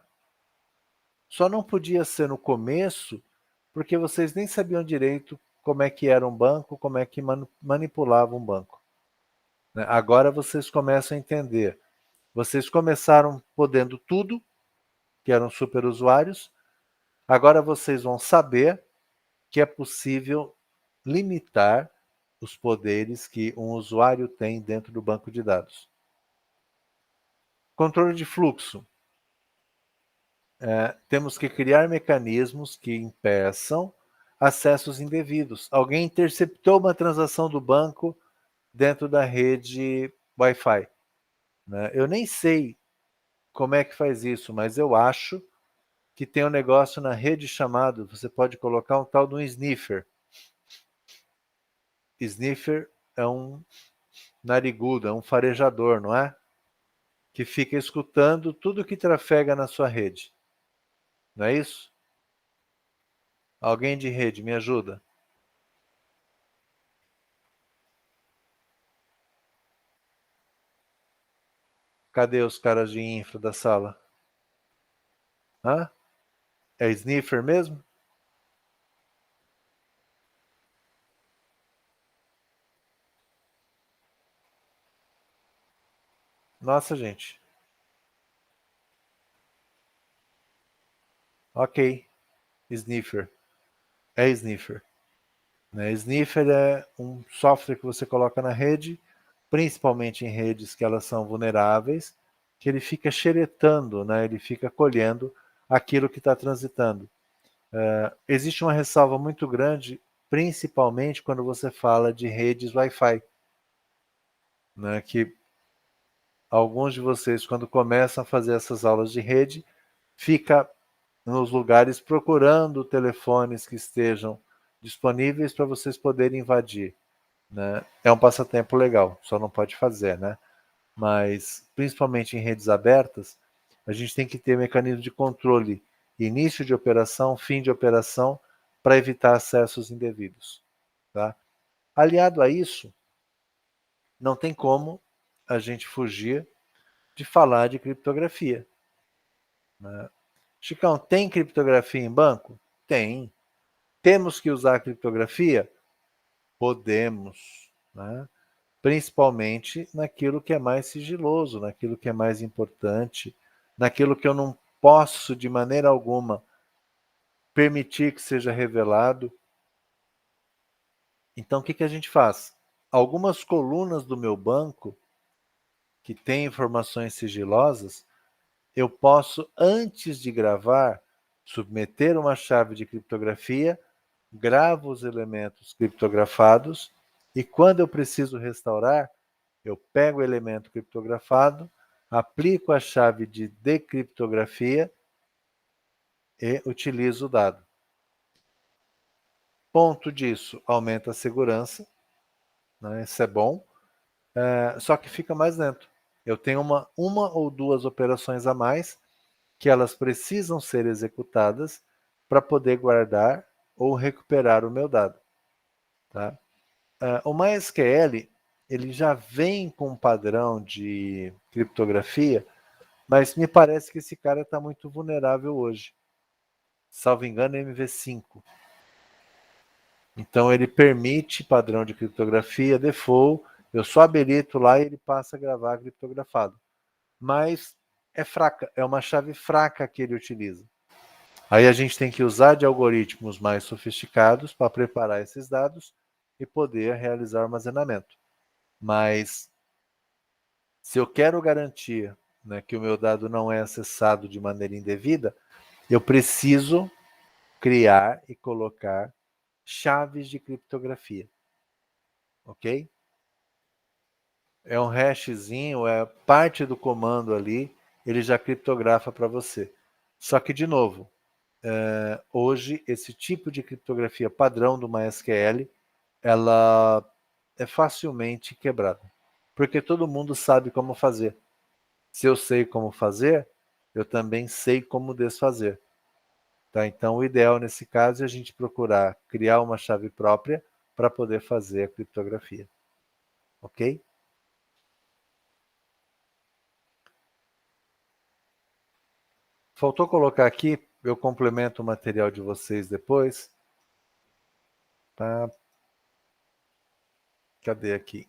Só não podia ser no começo, porque vocês nem sabiam direito como é que era um banco, como é que manipulava um banco. Agora vocês começam a entender. Vocês começaram podendo tudo, que eram superusuários. Agora vocês vão saber que é possível limitar os poderes que um usuário tem dentro do banco de dados. Controle de fluxo. Temos que criar mecanismos que impeçam acessos indevidos. Alguém interceptou uma transação do banco dentro da rede Wi-Fi. Né? Eu nem sei como é que faz isso, mas eu acho que tem um negócio na rede chamado, você pode colocar um tal de um sniffer. Sniffer é um narigudo, é um farejador, não é? Que fica escutando tudo que trafega na sua rede. Não é isso? Alguém de rede, me ajuda. Cadê os caras de infra da sala? Hã? É sniffer mesmo? Nossa, gente. Ok. Sniffer. É sniffer. Né? Sniffer é um software que você coloca na rede, principalmente em redes que elas são vulneráveis, que ele fica xeretando, né? Ele fica colhendo aquilo que está transitando. Existe uma ressalva muito grande, principalmente quando você fala de redes Wi-Fi. né, que alguns de vocês, quando começam a fazer essas aulas de rede, fica nos lugares procurando telefones que estejam disponíveis para vocês poderem invadir, né? É um passatempo legal, só não pode fazer, né? Mas, principalmente em redes abertas, a gente tem que ter mecanismo de controle, início de operação, fim de operação, para evitar acessos indevidos, tá? Aliado a isso, não tem como a gente fugir de falar de criptografia, né? Chicão, tem criptografia em banco? Tem. Temos que usar criptografia? Podemos, né? Principalmente naquilo que é mais sigiloso, naquilo que é mais importante, naquilo que eu não posso de maneira alguma permitir que seja revelado. Então, o que a gente faz? Algumas colunas do meu banco que têm informações sigilosas, eu posso, antes de gravar, submeter uma chave de criptografia, gravo os elementos criptografados e quando eu preciso restaurar, eu pego o elemento criptografado, aplico a chave de decriptografia e utilizo o dado. Ponto disso, aumenta a segurança, né? Isso é bom, só que fica mais lento. Eu tenho uma ou duas operações a mais que elas precisam ser executadas para poder guardar ou recuperar o meu dado, tá? O MySQL ele já vem com um padrão de criptografia, mas me parece que esse cara está muito vulnerável hoje. Salvo engano, é MV5. Então ele permite padrão de criptografia default, eu só habilito lá e ele passa a gravar criptografado. Mas é fraca, é uma chave fraca que ele utiliza. Aí a gente tem que usar de algoritmos mais sofisticados para preparar esses dados e poder realizar o armazenamento. Mas se eu quero garantir, né, que o meu dado não é acessado de maneira indevida, eu preciso criar e colocar chaves de criptografia. Ok? É um hashzinho, é parte do comando ali, ele já criptografa para você. Só que, de novo, hoje esse tipo de criptografia padrão do MySQL, ela é facilmente quebrada. Porque todo mundo sabe como fazer. Se eu sei como fazer, eu também sei como desfazer. Tá? Então, o ideal nesse caso é a gente procurar criar uma chave própria para poder fazer a criptografia. Ok? Faltou colocar aqui, eu complemento o material de vocês depois. Tá? Cadê aqui?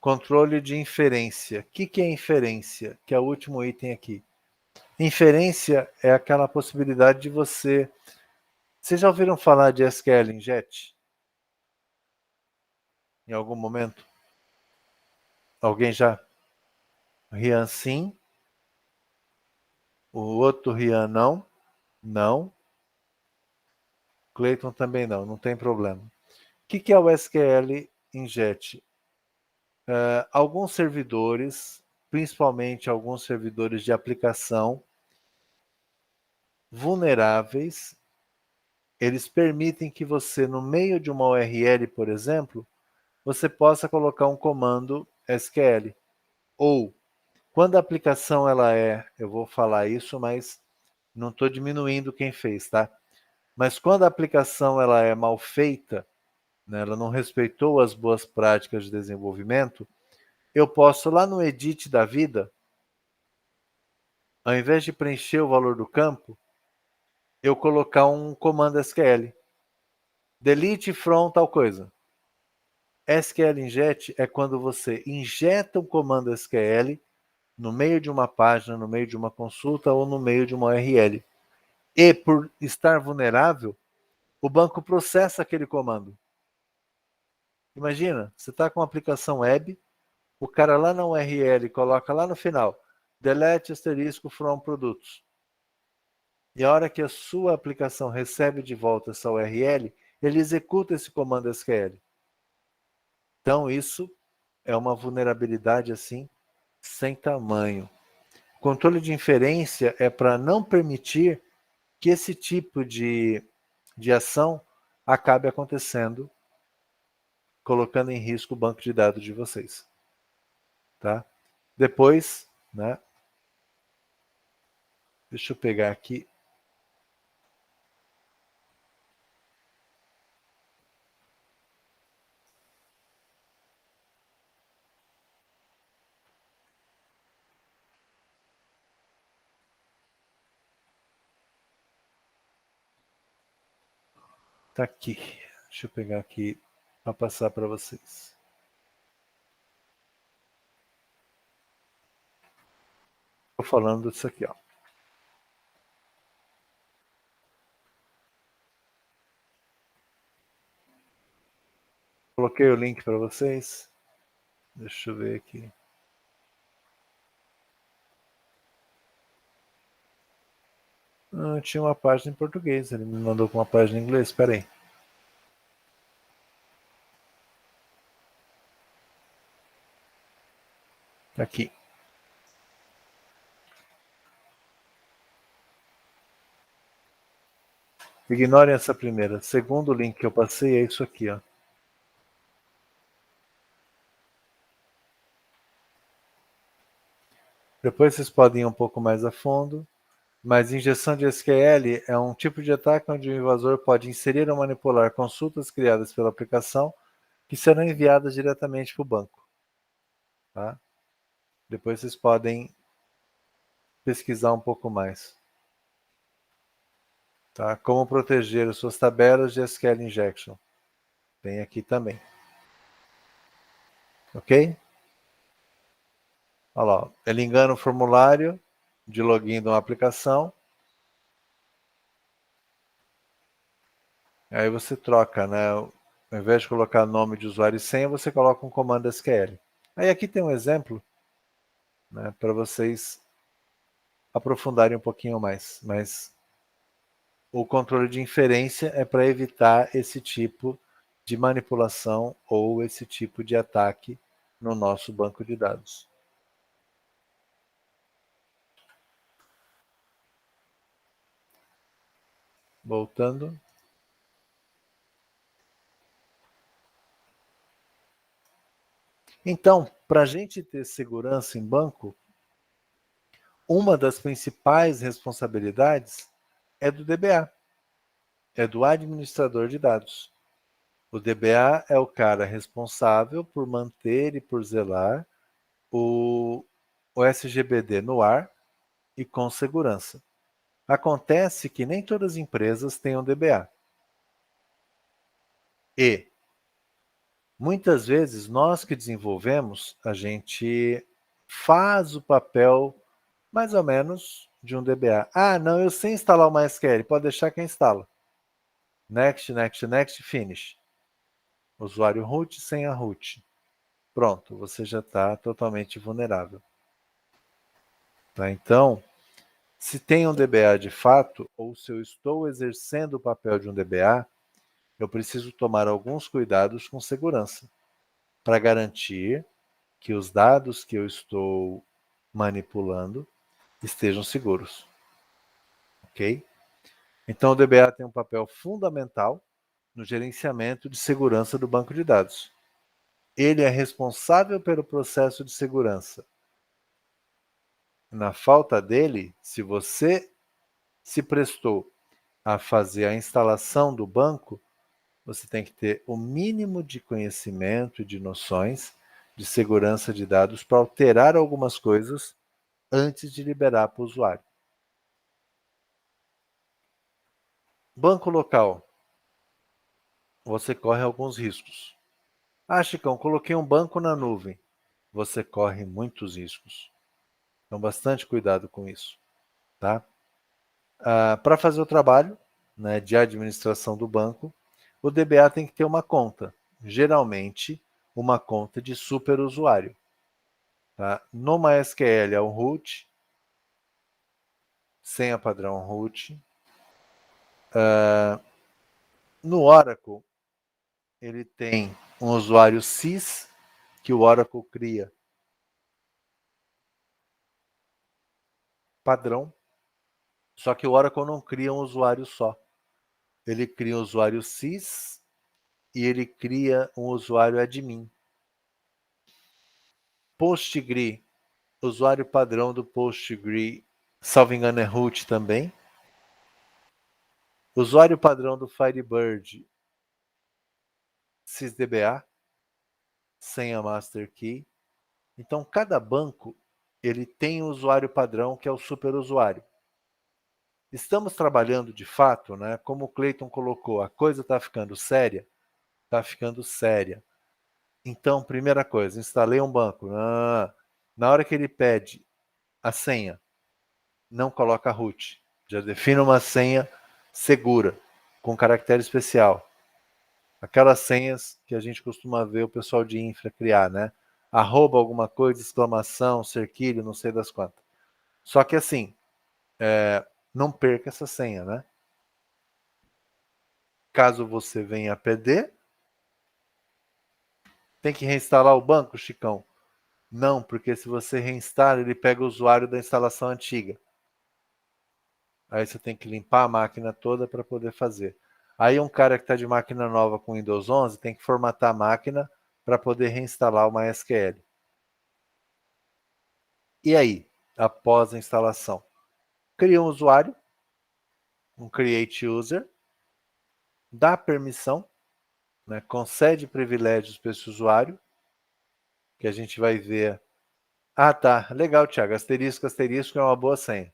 Controle de inferência. O que é inferência? Que é o último item aqui. Inferência é aquela possibilidade de você... Vocês já ouviram falar de SQL Inject? Em algum momento? Alguém já? Rian sim. O outro Rian não. Não. Clayton também não, não tem problema. O que é o SQL Inject? Alguns servidores, principalmente alguns servidores de aplicação vulneráveis, eles permitem que você, no meio de uma URL, por exemplo, você possa colocar um comando SQL. Ou, quando a aplicação eu vou falar isso, mas não estou diminuindo quem fez, tá? Mas quando a aplicação ela é mal feita, né, ela não respeitou as boas práticas de desenvolvimento, eu posso lá no edit da vida, ao invés de preencher o valor do campo, eu colocar um comando SQL. Delete from tal coisa. SQL inject é quando você injeta um comando SQL no meio de uma página, no meio de uma consulta ou no meio de uma URL. E por estar vulnerável, o banco processa aquele comando. Imagina, você está com uma aplicação web, o cara lá na URL coloca lá no final, delete asterisco from produtos. E a hora que a sua aplicação recebe de volta essa URL, ele executa esse comando SQL. Então, isso é uma vulnerabilidade assim, sem tamanho. O controle de inferência é para não permitir que esse tipo de ação acabe acontecendo, colocando em risco o banco de dados de vocês. Tá? Depois, né? Deixa eu pegar aqui. Tá aqui. Deixa eu pegar aqui para passar para vocês. Estou falando disso aqui, ó. Coloquei o link para vocês. Deixa eu ver aqui. Tinha uma página em português. Ele me mandou com uma página em inglês. Espera aí. Aqui. Ignorem essa primeira. Segundo link que eu passei é isso aqui, ó. Depois vocês podem ir um pouco mais a fundo. Mas injeção de SQL é um tipo de ataque onde o invasor pode inserir ou manipular consultas criadas pela aplicação que serão enviadas diretamente para o banco. Tá? Depois vocês podem pesquisar um pouco mais. Tá? Como proteger as suas tabelas de SQL Injection. Tem aqui também. Ok? Olha lá, ele engana o formulário de login de uma aplicação. Aí você troca, né? Ao invés de colocar nome de usuário e senha, você coloca um comando SQL. Aí aqui tem um exemplo, né, para vocês aprofundarem um pouquinho mais. Mas o controle de inferência é para evitar esse tipo de manipulação ou esse tipo de ataque no nosso banco de dados. Voltando. Então, para a gente ter segurança em banco, uma das principais responsabilidades é do DBA, é do administrador de dados. O DBA é o cara responsável por manter e por zelar o SGBD no ar e com segurança. Acontece que nem todas as empresas têm um DBA. E muitas vezes nós que desenvolvemos, a gente faz o papel mais ou menos de um DBA. Ah, não, eu sei instalar o MySQL, pode deixar que instala. Next, next, next, finish. Usuário root, senha root. Pronto, você já está totalmente vulnerável. Tá? Então, se tem um DBA de fato, ou se eu estou exercendo o papel de um DBA, eu preciso tomar alguns cuidados com segurança para garantir que os dados que eu estou manipulando estejam seguros. Ok? Então, o DBA tem um papel fundamental no gerenciamento de segurança do banco de dados. Ele é responsável pelo processo de segurança. Na falta dele, se você se prestou a fazer a instalação do banco, você tem que ter o mínimo de conhecimento e de noções de segurança de dados para alterar algumas coisas antes de liberar para o usuário. Banco local. Você corre alguns riscos. Ah, Chicão, coloquei um banco na nuvem. Você corre muitos riscos. Então, bastante cuidado com isso. Tá? Para fazer o trabalho, né, de administração do banco, o DBA tem que ter uma conta. Geralmente, uma conta de superusuário. Tá? No MySQL é o root, senha padrão root. No Oracle, ele tem um usuário sys que o Oracle cria padrão, só que o Oracle não cria um usuário só. Ele cria um usuário sys e ele cria um usuário admin. Postgre, usuário padrão do Postgre, salvo engano é root também. Usuário padrão do Firebird, sysdba, senha master key. Então, cada banco ele tem um usuário padrão que é o superusuário. Estamos trabalhando de fato, né? Como o Clayton colocou, a coisa está ficando séria? Está ficando séria. Então, primeira coisa, instalei um banco. Na hora que ele pede a senha, não coloca root. Já define uma senha segura, com caractere especial. Aquelas senhas que a gente costuma ver o pessoal de infra criar, né? Arroba alguma coisa, exclamação, cerquilho, não sei das quantas. Só que assim, não perca essa senha, né? Caso você venha a perder, tem que reinstalar o banco, Chicão? Não, porque se você reinstala, ele pega o usuário da instalação antiga. Aí você tem que limpar a máquina toda para poder fazer. Aí um cara que está de máquina nova com Windows 11 tem que formatar a máquina para poder reinstalar o MySQL. E aí, após a instalação? Cria um usuário, um create user, dá permissão, né, concede privilégios para esse usuário, que a gente vai ver. Ah, tá, legal, Thiago, asterisco, asterisco é uma boa senha.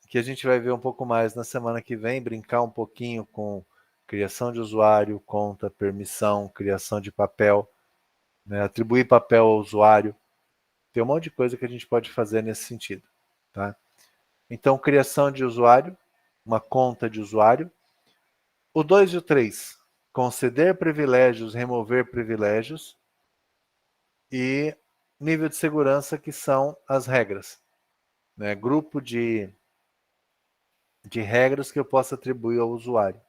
Que a gente vai ver um pouco mais na semana que vem, brincar um pouquinho com criação de usuário, conta, permissão, criação de papel, né, atribuir papel ao usuário. Tem um monte de coisa que a gente pode fazer nesse sentido. Tá? Então, criação de usuário, uma conta de usuário. O 2 e o 3, conceder privilégios, remover privilégios. E nível de segurança, que são as regras. Né? Grupo de regras que eu posso atribuir ao usuário.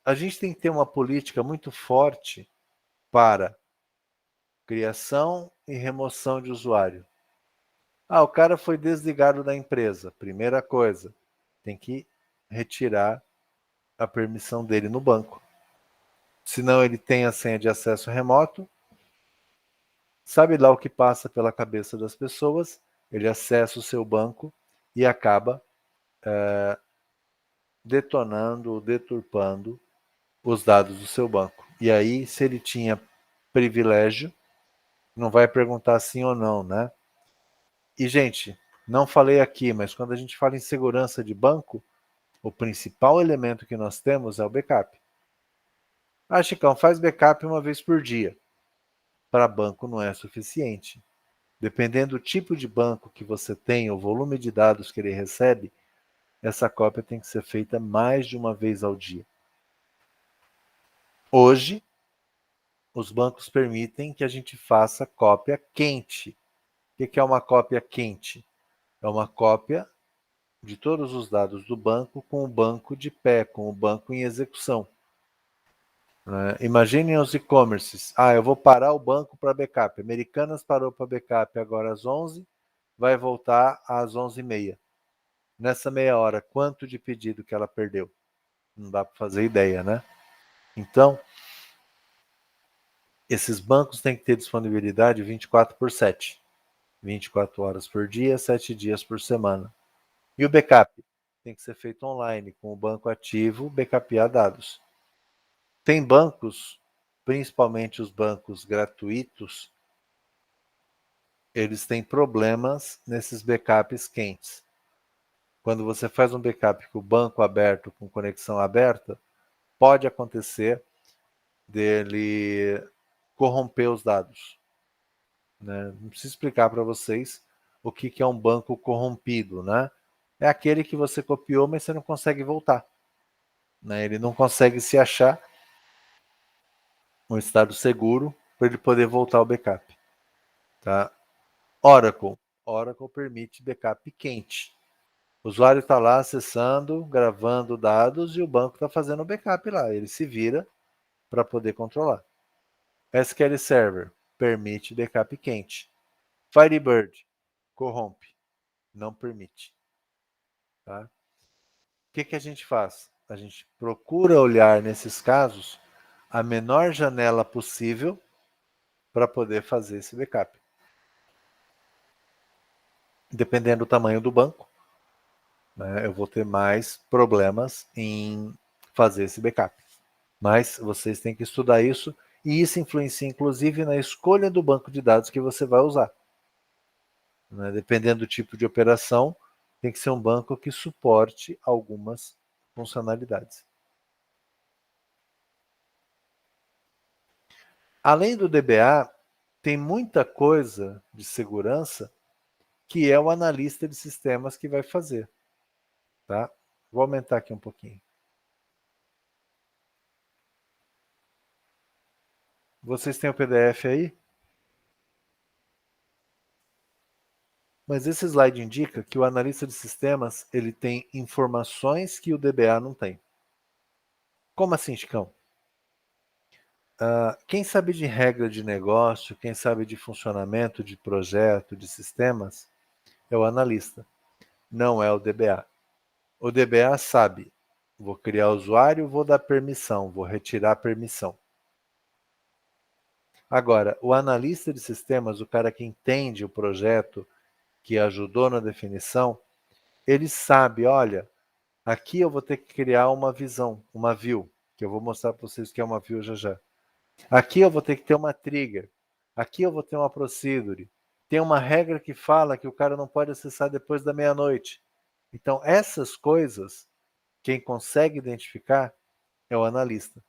A gente tem que ter uma política muito forte para criação e remoção de usuário. Ah, o cara foi desligado da empresa. Primeira coisa, tem que retirar a permissão dele no banco. Senão ele tem a senha de acesso remoto, sabe lá o que passa pela cabeça das pessoas, ele acessa o seu banco e acaba detonando, deturpando os dados do seu banco. E aí, se ele tinha privilégio, não vai perguntar sim ou não, né? E, gente, não falei aqui, mas quando a gente fala em segurança de banco, o principal elemento que nós temos é o backup. Ah, Chicão, faz backup uma vez por dia. Para banco não é suficiente. Dependendo do tipo de banco que você tem, o volume de dados que ele recebe, essa cópia tem que ser feita mais de uma vez ao dia. Hoje, os bancos permitem que a gente faça cópia quente. O que é uma cópia quente? É uma cópia de todos os dados do banco com o banco de pé, com o banco em execução. Imaginem os e-commerces. Ah, eu vou parar o banco para backup. Americanas parou para backup agora às 11, vai voltar às 11h30. Nessa meia hora, quanto de pedido que ela perdeu? Não dá para fazer ideia, né? Então, esses bancos têm que ter disponibilidade 24/7. 24 horas por dia, 7 dias por semana. E o backup? Tem que ser feito online, com o banco ativo, backupear dados. Tem bancos, principalmente os bancos gratuitos, eles têm problemas nesses backups quentes. Quando você faz um backup com o banco aberto, com conexão aberta, pode acontecer dele corromper os dados. Né? Não preciso explicar para vocês o que é um banco corrompido, né? É aquele que você copiou, mas você não consegue voltar. Né? Ele não consegue se achar um estado seguro para ele poder voltar ao backup. Tá? Oracle. Oracle permite backup quente. O usuário está lá acessando, gravando dados e o banco está fazendo o backup lá. Ele se vira para poder controlar. SQL Server permite backup quente. Firebird corrompe, não permite. Tá? O que a gente faz? A gente procura olhar nesses casos a menor janela possível para poder fazer esse backup. Dependendo do tamanho do banco, né, eu vou ter mais problemas em fazer esse backup. Mas vocês têm que estudar isso e isso influencia inclusive na escolha do banco de dados que você vai usar. Né? Dependendo do tipo de operação, tem que ser um banco que suporte algumas funcionalidades. Além do DBA, tem muita coisa de segurança que é o analista de sistemas que vai fazer. Tá? Vou aumentar aqui um pouquinho. Vocês têm o PDF aí? Mas esse slide indica que o analista de sistemas ele tem informações que o DBA não tem. Como assim, Chicão? Quem sabe de regra de negócio, quem sabe de funcionamento de projeto, de sistemas, é o analista, não é o DBA. O DBA sabe, vou criar usuário, vou dar permissão, vou retirar permissão. Agora, o analista de sistemas, o cara que entende o projeto, que ajudou na definição, ele sabe, olha, aqui eu vou ter que criar uma visão, uma view, que eu vou mostrar para vocês o que é uma view já já. Aqui eu vou ter que ter uma trigger. Aqui eu vou ter uma procedure. Tem uma regra que fala que o cara não pode acessar depois da meia-noite. Então, essas coisas, quem consegue identificar é o analista.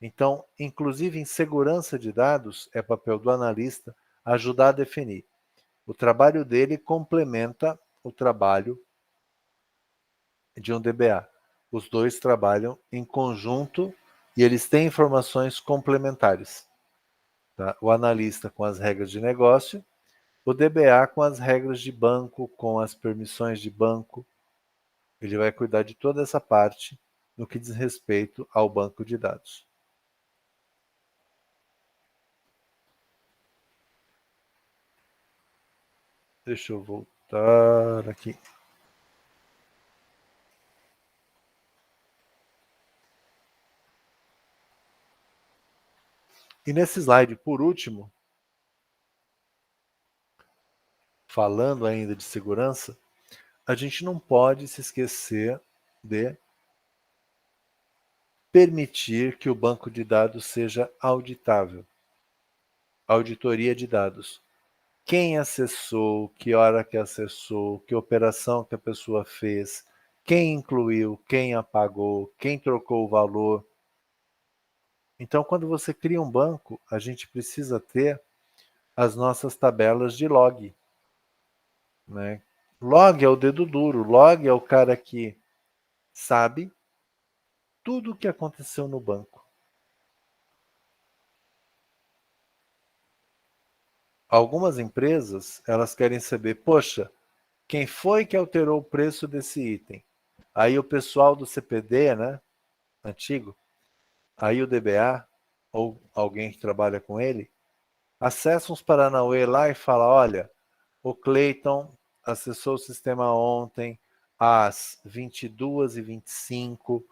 Então, inclusive em segurança de dados, é papel do analista ajudar a definir. O trabalho dele complementa o trabalho de um DBA. Os dois trabalham em conjunto e eles têm informações complementares. Tá? O analista com as regras de negócio, o DBA com as regras de banco, com as permissões de banco. Ele vai cuidar de toda essa parte no que diz respeito ao banco de dados. Deixa eu voltar aqui. E nesse slide, por último, falando ainda de segurança, a gente não pode se esquecer de permitir que o banco de dados seja auditável. Auditoria de dados. Quem acessou, que hora que acessou, que operação que a pessoa fez, quem incluiu, quem apagou, quem trocou o valor. Então, quando você cria um banco, a gente precisa ter as nossas tabelas de log. Né? Log é o dedo duro, log é o cara que sabe tudo o que aconteceu no banco. Algumas empresas, elas querem saber, poxa, quem foi que alterou o preço desse item? Aí o pessoal do CPD, né, antigo, aí o DBA, ou alguém que trabalha com ele, acessa uns Paranauê lá e fala, olha, o Clayton acessou o sistema ontem às 22h25,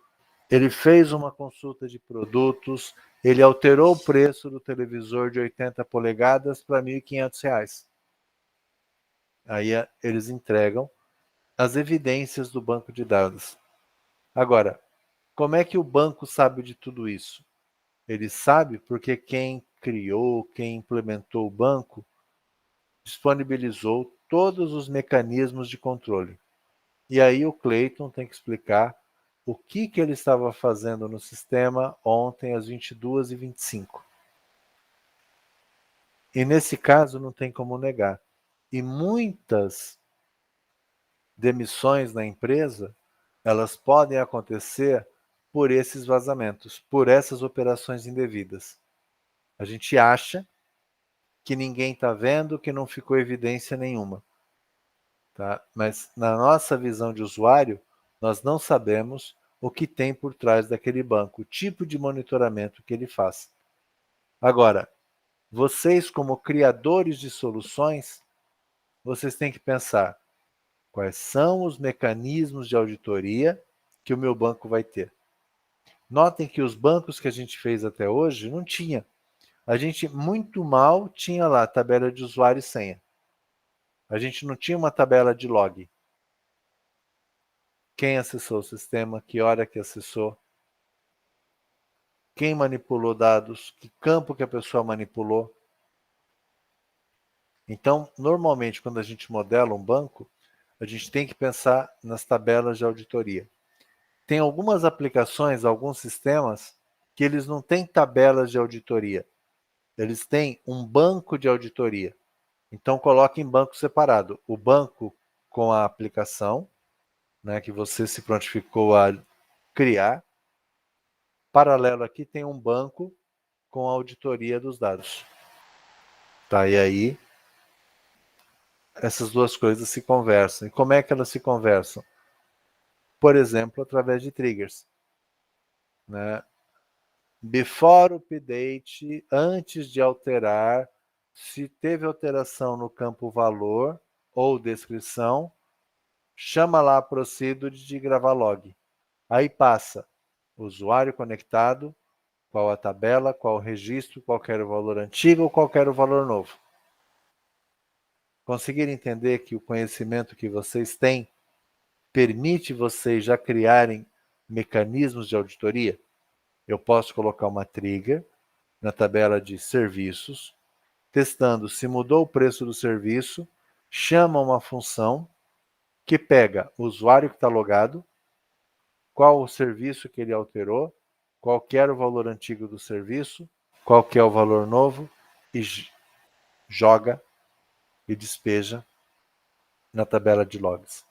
ele fez uma consulta de produtos, ele alterou o preço do televisor de 80 polegadas para R$ 1.500. Aí eles entregam as evidências do banco de dados. Agora, como é que o banco sabe de tudo isso? Ele sabe porque quem criou, quem implementou o banco, disponibilizou todos os mecanismos de controle. E aí o Clayton tem que explicar o que ele estava fazendo no sistema ontem às 22h25. E nesse caso não tem como negar. E muitas demissões na empresa, elas podem acontecer por esses vazamentos, por essas operações indevidas. A gente acha que ninguém está vendo, que não ficou evidência nenhuma. tá? Mas na nossa visão de usuário, nós não sabemos o que tem por trás daquele banco, o tipo de monitoramento que ele faz. Agora, vocês como criadores de soluções, vocês têm que pensar quais são os mecanismos de auditoria que o meu banco vai ter. Notem que os bancos que a gente fez até hoje não tinha. A gente muito mal tinha lá a tabela de usuário e senha. A gente não tinha uma tabela de log. Quem acessou o sistema, que hora que acessou, quem manipulou dados, que campo que a pessoa manipulou. Então, normalmente, quando a gente modela um banco, a gente tem que pensar nas tabelas de auditoria. Tem algumas aplicações, alguns sistemas, que eles não têm tabelas de auditoria. Eles têm um banco de auditoria. Então, coloque em banco separado. O banco com a aplicação, né, que você se prontificou a criar. Paralelo aqui tem um banco com a auditoria dos dados. Tá, e aí essas duas coisas se conversam. E como é que elas se conversam? Por exemplo, através de triggers. Né? Before update, antes de alterar, se teve alteração no campo valor ou descrição, chama lá a procedure de gravar log. Aí passa usuário conectado, qual a tabela, qual o registro, qual era o valor antigo ou qual era o valor novo. Conseguir entender que o conhecimento que vocês têm permite vocês já criarem mecanismos de auditoria? Eu posso colocar uma trigger na tabela de serviços, testando se mudou o preço do serviço, chama uma função que pega o usuário que está logado, qual o serviço que ele alterou, qual que era o valor antigo do serviço, qual que é o valor novo, e joga e despeja na tabela de logs.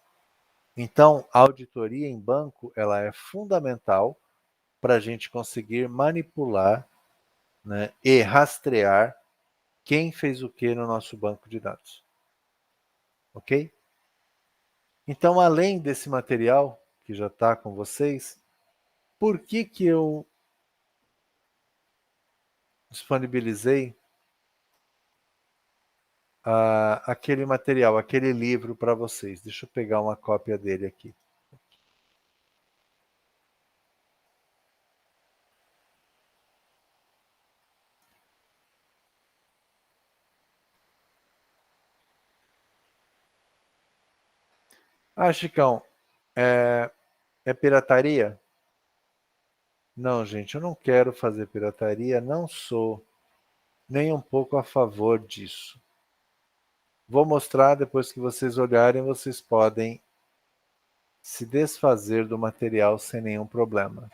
Então, a auditoria em banco ela é fundamental para a gente conseguir manipular, né, e rastrear quem fez o que no nosso banco de dados. Ok? Então, além desse material que já está com vocês, por que eu disponibilizei aquele material, aquele livro para vocês? Deixa eu pegar uma cópia dele aqui. Ah, Chicão, é pirataria? Não, gente, eu não quero fazer pirataria, não sou nem um pouco a favor disso. Vou mostrar, depois que vocês olharem, vocês podem se desfazer do material sem nenhum problema.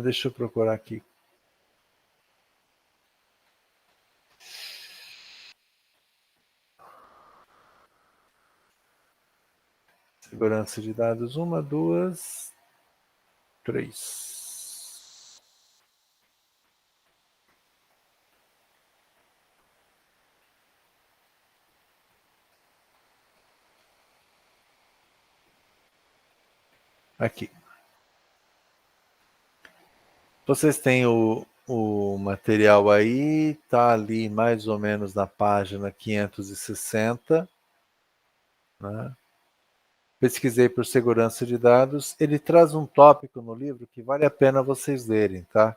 Deixa eu procurar aqui. Segurança de dados, 1, 2, 3. Aqui. Vocês têm o material aí, tá ali mais ou menos na página 560. Né? Pesquisei por segurança de dados. Ele traz um tópico no livro que vale a pena vocês lerem, tá?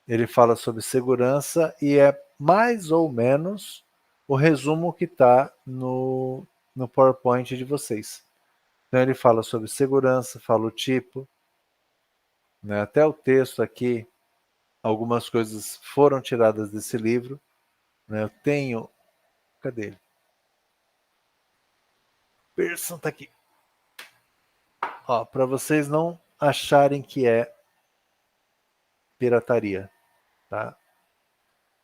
Ele fala sobre segurança e é mais ou menos o resumo que está no PowerPoint de vocês. Então ele fala sobre segurança, fala o tipo, né? Até o texto aqui, algumas coisas foram tiradas desse livro. Né? Eu tenho... Cadê ele? Pearson está aqui. Para vocês não acharem que é pirataria. Tá?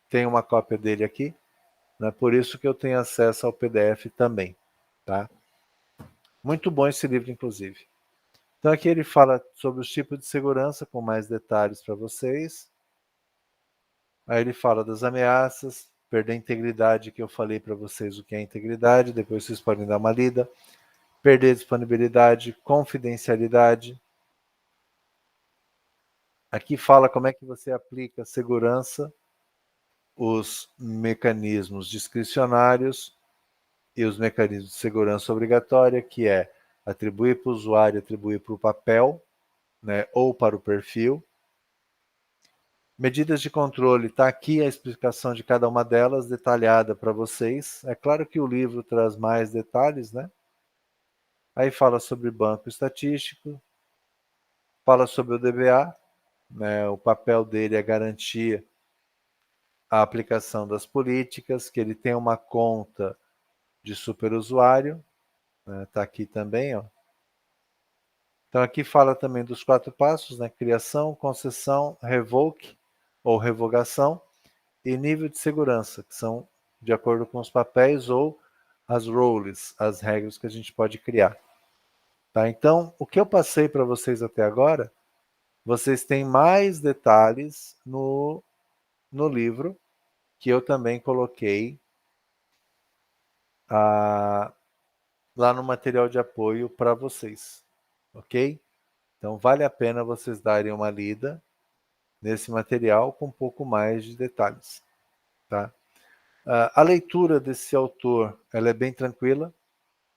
Tem uma cópia dele aqui. Né? Por isso que eu tenho acesso ao PDF também. Tá? Muito bom esse livro, inclusive. Então aqui ele fala sobre os tipos de segurança com mais detalhes para vocês. Aí ele fala das ameaças, perder a integridade, que eu falei para vocês o que é integridade, depois vocês podem dar uma lida. Perder disponibilidade, confidencialidade. Aqui fala como é que você aplica segurança, os mecanismos discricionários e os mecanismos de segurança obrigatória, que é atribuir para o usuário, atribuir para o papel, né, ou para o perfil. Medidas de controle, está aqui a explicação de cada uma delas, detalhada para vocês. É claro que o livro traz mais detalhes, né? Aí fala sobre banco estatístico, fala sobre o DBA, né? O papel dele é garantir a aplicação das políticas, que ele tem uma conta de superusuário, né? Tá aqui também, ó. Então aqui fala também dos 4 passos, né? Criação, concessão, revoke ou revogação e nível de segurança, que são de acordo com os papéis ou as roles, as regras que a gente pode criar. Tá? Então, o que eu passei para vocês até agora, vocês têm mais detalhes no livro, que eu também coloquei lá no material de apoio para vocês, ok? Então, vale a pena vocês darem uma lida nesse material com um pouco mais de detalhes, tá? A leitura desse autor, ela é bem tranquila,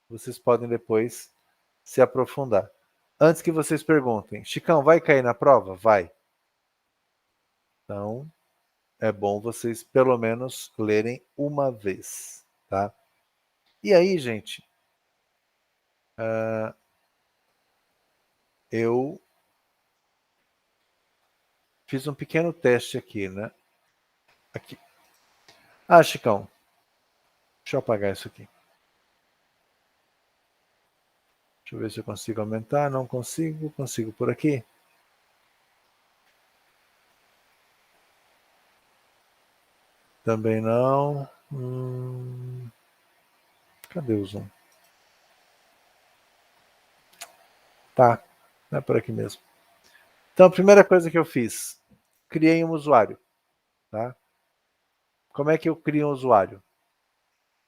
vocês podem depois se aprofundar. Antes que vocês perguntem, Chicão, vai cair na prova? Vai. Então, é bom vocês pelo menos lerem uma vez, tá? E aí, gente, eu fiz um pequeno teste aqui, né? Aqui. Ah, Chicão, deixa eu apagar isso aqui. Deixa eu ver se eu consigo aumentar. Não consigo. Consigo por aqui? Também não. Cadê o zoom? Tá, é por aqui mesmo. Então, a primeira coisa que eu fiz, criei um usuário. Tá? Como é que eu crio um usuário?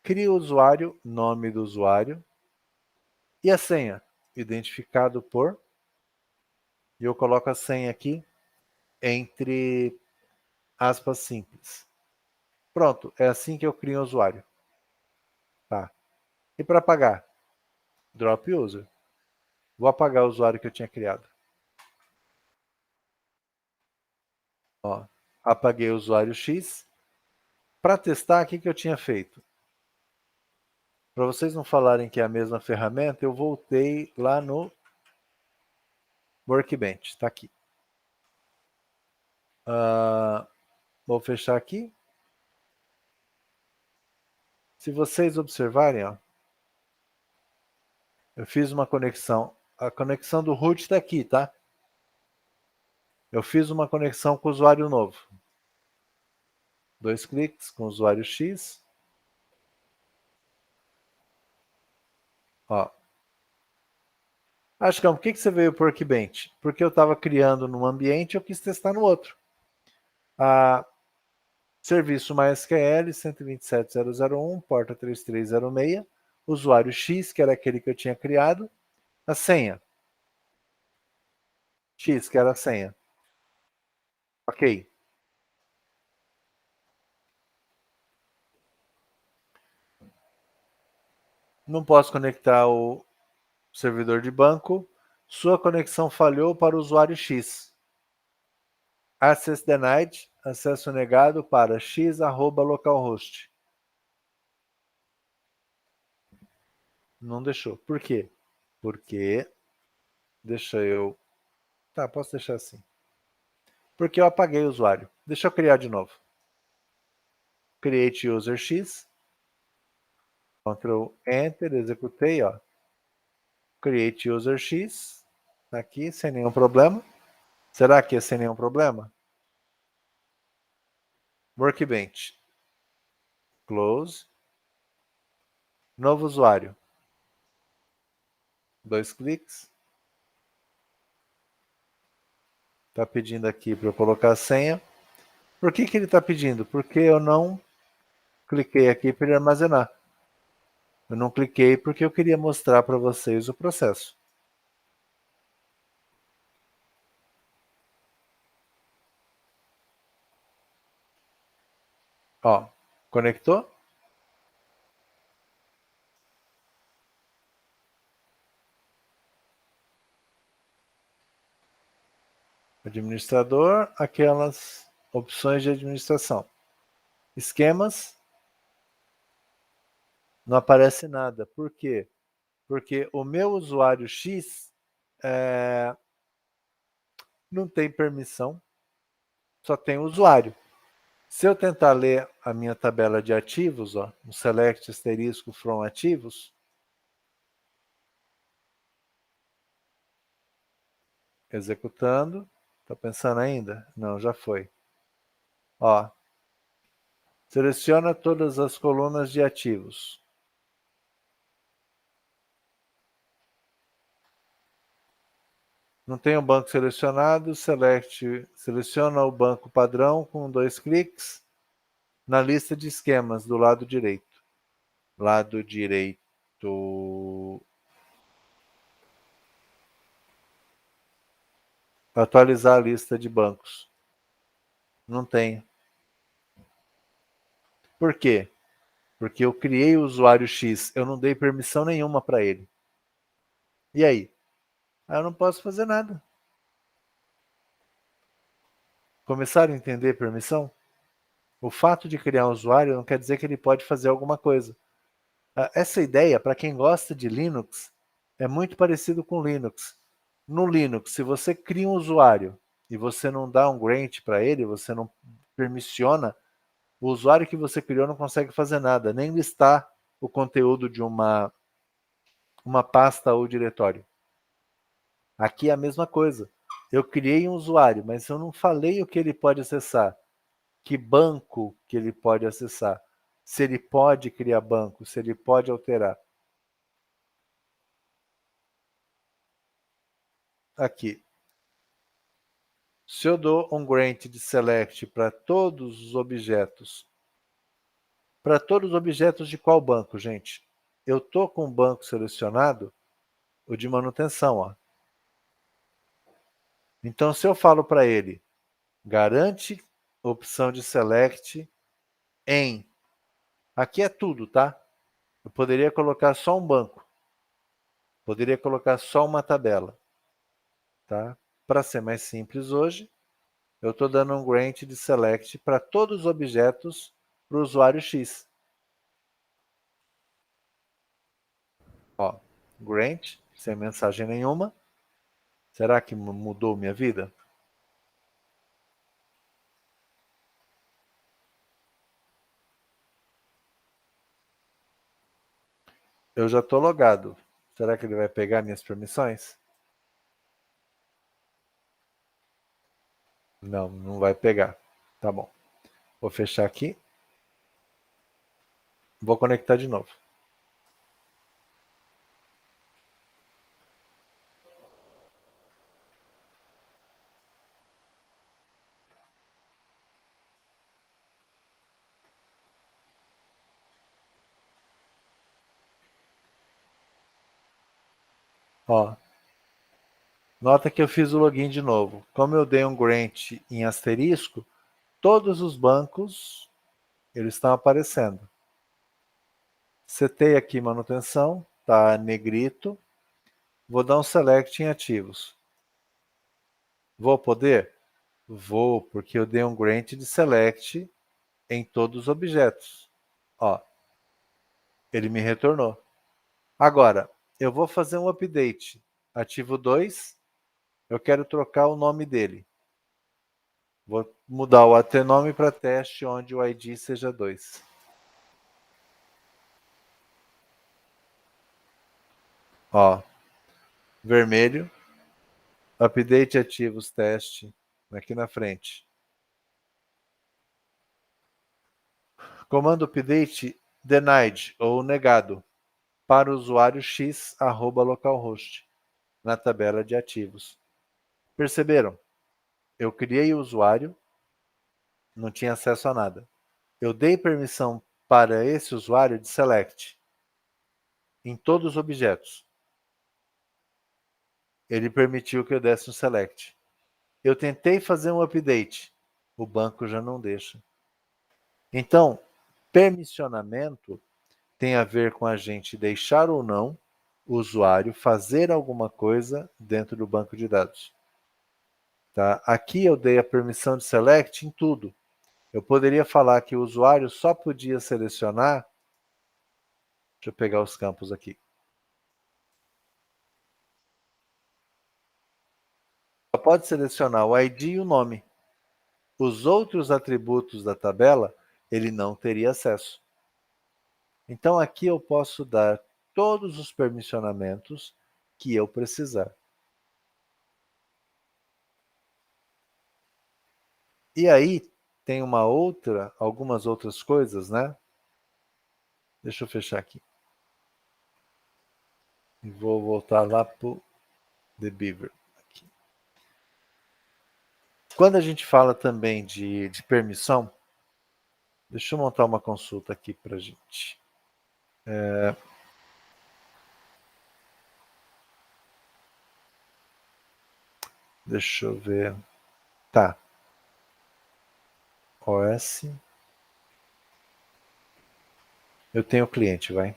Crio o usuário, nome do usuário e a senha, identificado por. E eu coloco a senha aqui entre aspas simples. Pronto, é assim que eu crio um usuário. Tá. E para apagar? Drop user. Vou apagar o usuário que eu tinha criado. Ó, apaguei o usuário X. Para testar, o que eu tinha feito? Para vocês não falarem que é a mesma ferramenta, eu voltei lá no Workbench. Está aqui. Vou fechar aqui. Se vocês observarem, ó, eu fiz uma conexão. A conexão do root está aqui, tá? Eu fiz uma conexão com o usuário novo. 2 cliques com o usuário X. Ó. Acho que por que você veio para o Workbench? Porque eu estava criando num ambiente e eu quis testar no outro. Serviço MySQL 127.0.0.1, porta 3306, usuário X, que era aquele que eu tinha criado, a senha. X, que era a senha. Ok. Não posso conectar o servidor de banco. Sua conexão falhou para o usuário X. Access denied, acesso negado para x@localhost. Não deixou. Por quê? Porque, deixa eu... Tá, posso deixar assim. Porque eu apaguei o usuário. Deixa eu criar de novo. Create user X. Ctrl Enter, executei, ó. Create user X. Tá aqui, sem nenhum problema. Será que é sem nenhum problema? Workbench. Close. Novo usuário. 2 cliques. Tá pedindo aqui para eu colocar a senha. Por que ele está pedindo? Porque eu não cliquei aqui para ele armazenar. Eu não cliquei porque eu queria mostrar para vocês o processo. Ó, conectou? Administrador, aquelas opções de administração. Esquemas, não aparece nada. Por quê? Porque o meu usuário X não tem permissão, só tem usuário. Se eu tentar ler a minha tabela de ativos, ó, no select asterisco from ativos, executando, tá pensando ainda? Não, já foi. Ó, seleciona todas as colunas de ativos. Não tem o banco selecionado, seleciona o banco padrão com 2 cliques na lista de esquemas do lado direito. Lado direito. Atualizar a lista de bancos. Não tem. Por quê? Porque eu criei o usuário X, eu não dei permissão nenhuma para ele. E aí? Eu não posso fazer nada. Começaram a entender permissão? O fato de criar um usuário não quer dizer que ele pode fazer alguma coisa. Essa ideia, para quem gosta de Linux, é muito parecido com Linux. No Linux, se você cria um usuário e você não dá um grant para ele, você não permissiona, o usuário que você criou não consegue fazer nada, nem listar o conteúdo de uma pasta ou diretório. Aqui é a mesma coisa. Eu criei um usuário, mas eu não falei o que ele pode acessar, que banco que ele pode acessar, se ele pode criar banco, se ele pode alterar. Aqui. Se eu dou um grant de select para todos os objetos de qual banco, gente? Eu estou com o banco selecionado, o de manutenção. Ó. Então, se eu falo para ele, garante opção de select em... Aqui é tudo, tá? Eu poderia colocar só um banco. Poderia colocar só uma tabela. Tá? Para ser mais simples hoje, eu estou dando um grant de select para todos os objetos para o usuário X. Ó, grant, sem mensagem nenhuma. Será que mudou minha vida? Eu já estou logado. Será que ele vai pegar minhas permissões? Não, não vai pegar. Tá bom. Vou fechar aqui. Vou conectar de novo. Ó, nota que eu fiz o login de novo. Como eu dei um grant em asterisco, todos os bancos eles estão aparecendo. Setei aqui manutenção, tá negrito. Vou dar um select em ativos. Vou poder? Vou, porque eu dei um grant de select em todos os objetos. Ó, ele me retornou. Agora, eu vou fazer um update. Ativo 2, eu quero trocar o nome dele. Vou mudar o atnome para teste onde o ID seja 2. Ó, vermelho, update ativos teste, aqui na frente. Comando update denied ou negado para o usuário x @localhost na tabela de ativos. Perceberam? Eu criei o usuário, não tinha acesso a nada. Eu dei permissão para esse usuário de select em todos os objetos. Ele permitiu que eu desse um select. Eu tentei fazer um update. O banco já não deixa. Então, permissionamento tem a ver com a gente deixar ou não o usuário fazer alguma coisa dentro do banco de dados. Tá? Aqui eu dei a permissão de select em tudo. Eu poderia falar que o usuário só podia selecionar. Deixa eu pegar os campos aqui. Só pode selecionar o ID e o nome. Os outros atributos da tabela, ele não teria acesso. Então aqui eu posso dar todos os permissionamentos que eu precisar. E aí tem algumas outras coisas, né? Deixa eu fechar aqui. E vou voltar lá para o The Beaver. Aqui. Quando a gente fala também de permissão, deixa eu montar uma consulta aqui para a gente. Deixa eu ver. Tá. OS. Eu tenho cliente, vai.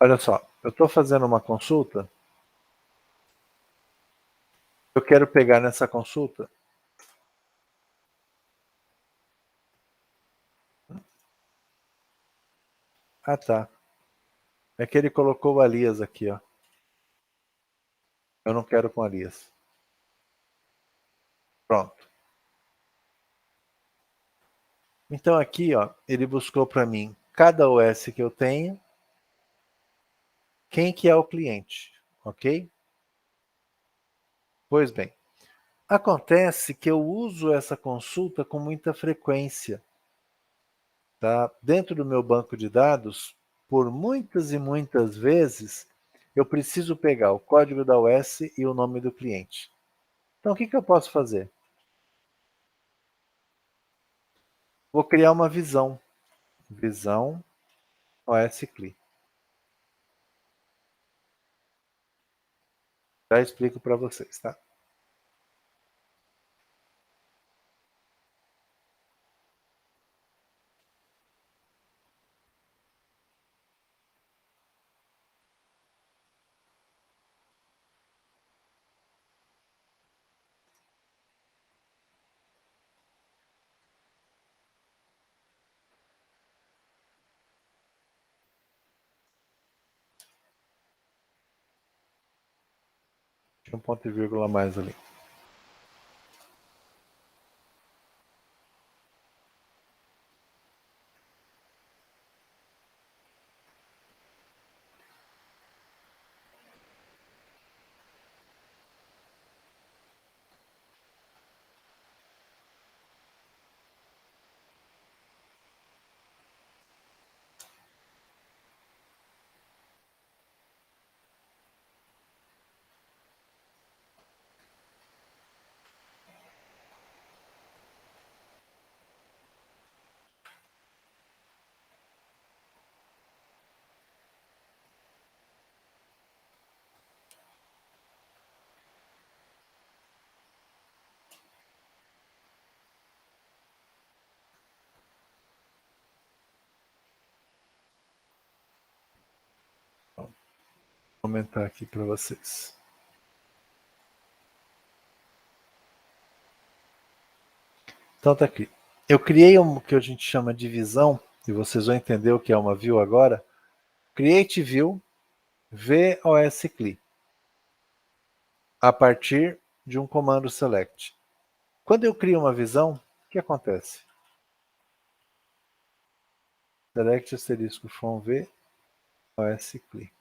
Olha só, eu estou fazendo uma consulta. Eu quero pegar nessa consulta. Ah, tá. É que ele colocou o alias aqui, ó. Eu não quero com alias. Pronto. Então aqui, ó, ele buscou para mim cada OS que eu tenho, quem que é o cliente, ok? Pois bem, acontece que eu uso essa consulta com muita frequência, tá? Dentro do meu banco de dados, por muitas e muitas vezes, eu preciso pegar o código da OS e o nome do cliente. Então, o que eu posso fazer? Vou criar uma visão. Visão OS CLI. Já explico para vocês, tá? Tinha um ponto e vírgula a mais ali. Vou aumentar aqui para vocês. Então tá aqui. Eu criei o que a gente chama de visão, e vocês vão entender o que é uma view agora. Create view, VOSCLI a partir de um comando select. Quando eu crio uma visão, o que acontece? Select asterisco from VOSCLI.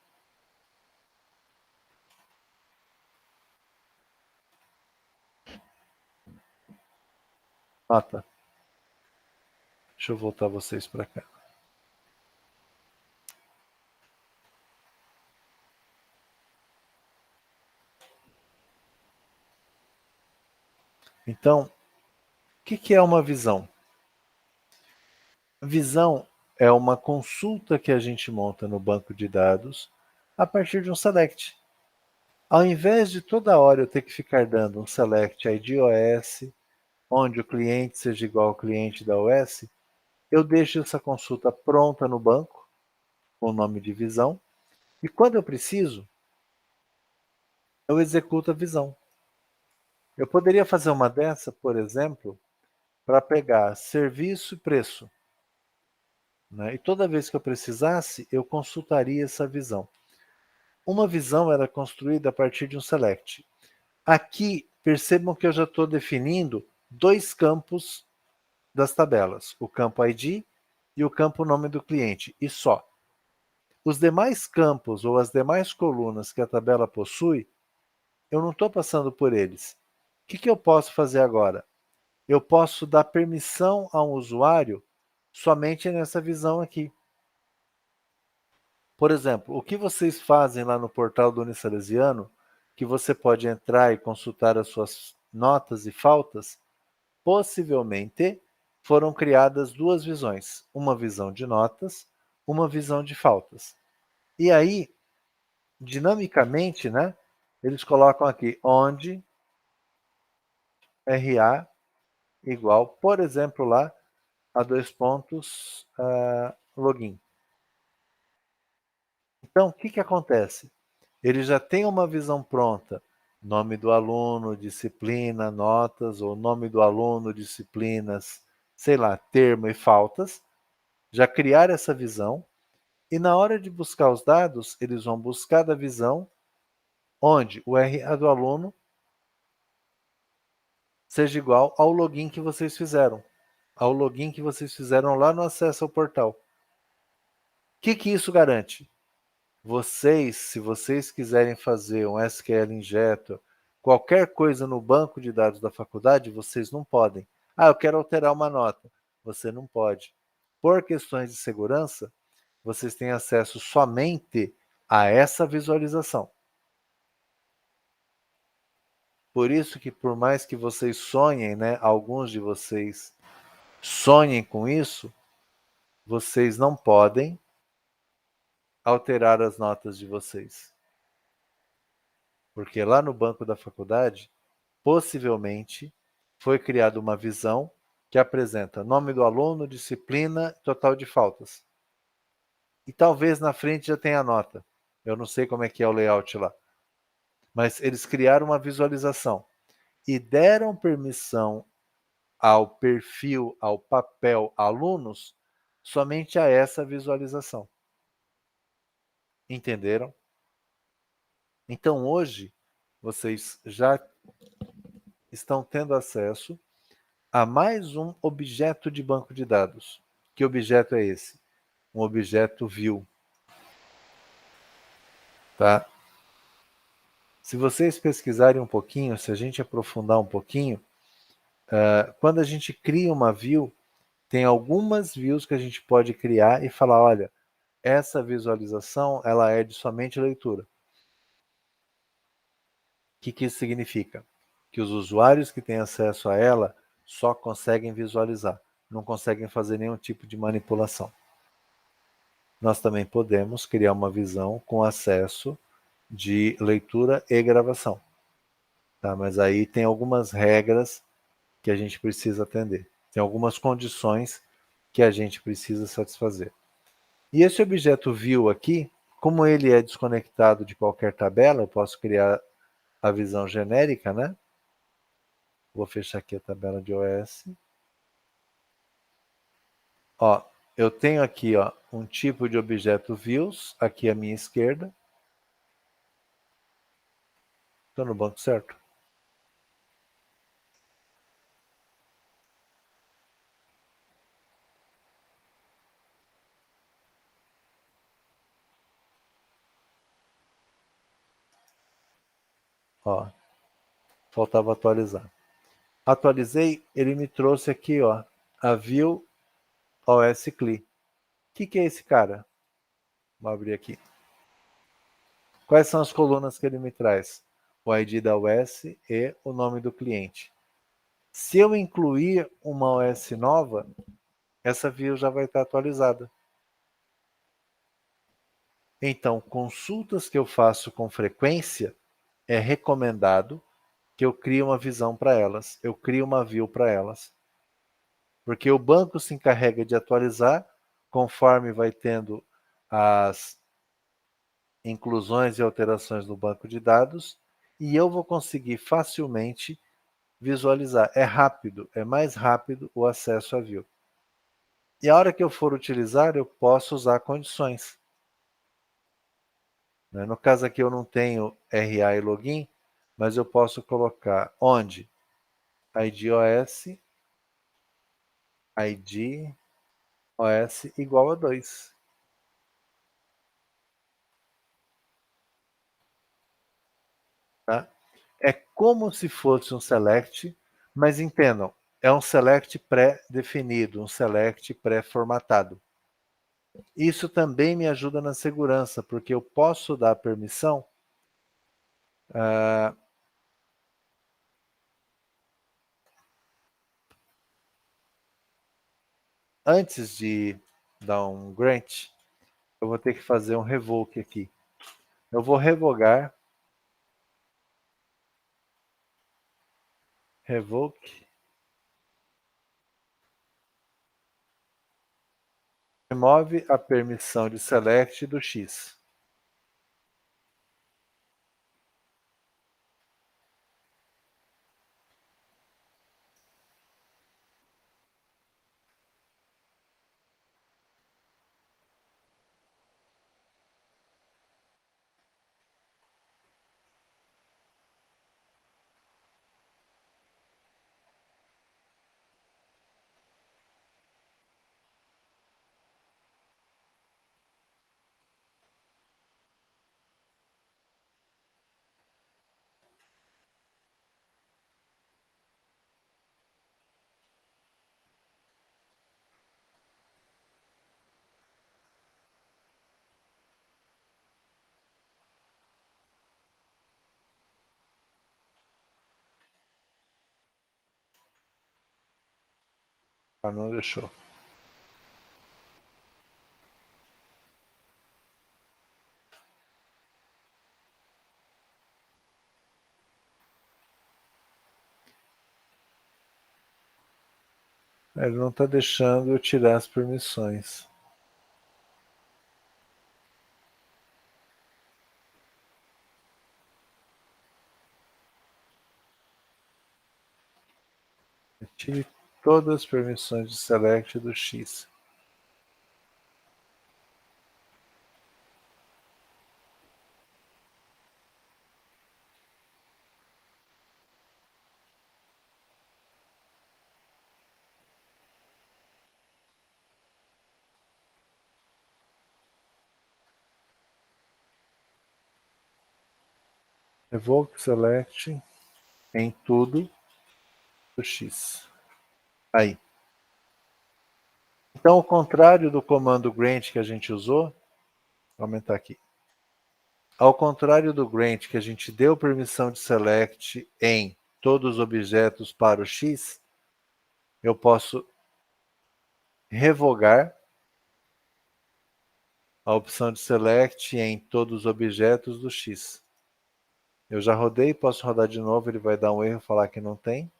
Tá. Deixa eu voltar vocês para cá. Então, o que é uma visão? Visão é uma consulta que a gente monta no banco de dados a partir de um select. Ao invés de toda hora eu ter que ficar dando um select ID OS, onde o cliente seja igual ao cliente da OS, eu deixo essa consulta pronta no banco, com o nome de visão, e quando eu preciso, eu executo a visão. Eu poderia fazer uma dessa, por exemplo, para pegar serviço e preço, né? E toda vez que eu precisasse, eu consultaria essa visão. Uma visão era construída a partir de um select. Aqui, percebam que eu já estou definindo dois campos das tabelas, o campo ID e o campo nome do cliente, e só. Os demais campos ou as demais colunas que a tabela possui, eu não estou passando por eles. O que eu posso fazer agora? Eu posso dar permissão a um usuário somente nessa visão aqui. Por exemplo, o que vocês fazem lá no portal do Unisalesiano, que você pode entrar e consultar as suas notas e faltas, possivelmente foram criadas duas visões, uma visão de notas, uma visão de faltas. E aí, dinamicamente, né, eles colocam aqui onde RA igual, por exemplo, lá a dois pontos login. Então, o que acontece? Ele já tem uma visão pronta, nome do aluno, disciplina, notas, ou nome do aluno, disciplinas, sei lá, termo e faltas, já criar essa visão, e na hora de buscar os dados, eles vão buscar da visão onde o RA do aluno seja igual ao login que vocês fizeram, lá no acesso ao portal. O que isso garante? Vocês, se vocês quiserem fazer um SQL injeto, qualquer coisa no banco de dados da faculdade, vocês não podem. Eu quero alterar uma nota. Você não pode. Por questões de segurança, vocês têm acesso somente a essa visualização. Por isso que por mais que vocês sonhem, né, alguns de vocês sonhem com isso, vocês não podem alterar as notas de vocês. Porque lá no banco da faculdade, possivelmente, foi criada uma visão que apresenta nome do aluno, disciplina, total de faltas. E talvez na frente já tenha a nota. Eu não sei como é que é o layout lá. Mas eles criaram uma visualização e deram permissão ao perfil, ao papel alunos, somente a essa visualização. Entenderam? Então hoje, vocês já estão tendo acesso a mais um objeto de banco de dados. Que objeto é esse? Um objeto view. Tá? Se vocês pesquisarem um pouquinho, se a gente aprofundar um pouquinho, quando a gente cria uma view, tem algumas views que a gente pode criar e falar, olha, essa visualização ela é de somente leitura. O que isso significa? Que os usuários que têm acesso a ela só conseguem visualizar, não conseguem fazer nenhum tipo de manipulação. Nós também podemos criar uma visão com acesso de leitura e gravação. Tá? Mas aí tem algumas regras que a gente precisa atender. Tem algumas condições que a gente precisa satisfazer. E esse objeto view aqui, como ele é desconectado de qualquer tabela, eu posso criar a visão genérica, né? Vou fechar aqui a tabela de OS. Ó, eu tenho aqui um tipo de objeto views, aqui à minha esquerda, Estou no banco certo? Ó, faltava atualizar. Atualizei, ele me trouxe aqui, ó, a View OS CLI. O que é esse cara? Vou abrir aqui. Quais são as colunas que ele me traz? O ID da OS e o nome do cliente. Se eu incluir uma OS nova, essa view já vai estar atualizada. Então, consultas que eu faço com frequência, é recomendado que eu crie uma visão para elas. Eu crio uma view para elas. Porque o banco se encarrega de atualizar conforme vai tendo as inclusões e alterações no banco de dados, e eu vou conseguir facilmente visualizar. É rápido, é mais rápido o acesso à view. E a hora que eu for utilizar, eu posso usar condições. No caso aqui eu não tenho RA e login, mas eu posso colocar onde? ID OS igual a 2. Tá? É como se fosse um select, mas entendam, é um select pré-definido, um select pré-formatado. Isso também me ajuda na segurança, porque eu posso dar permissão antes de dar um grant, eu vou ter que fazer um revoke aqui. Eu vou revogar, revoke, remove a permissão de select do X. Ah, não deixou. Ele não está deixando eu tirar as permissões. Eu tire todas as permissões de select do X. Revoke select em tudo do X. Aí. Então, ao contrário do comando grant que a gente usou, vou aumentar aqui. Ao contrário do grant que a gente deu permissão de select em todos os objetos para o X, eu posso revogar a opção de select em todos os objetos do X. Eu já rodei, posso rodar de novo, ele vai dar um erro, falar que não tem.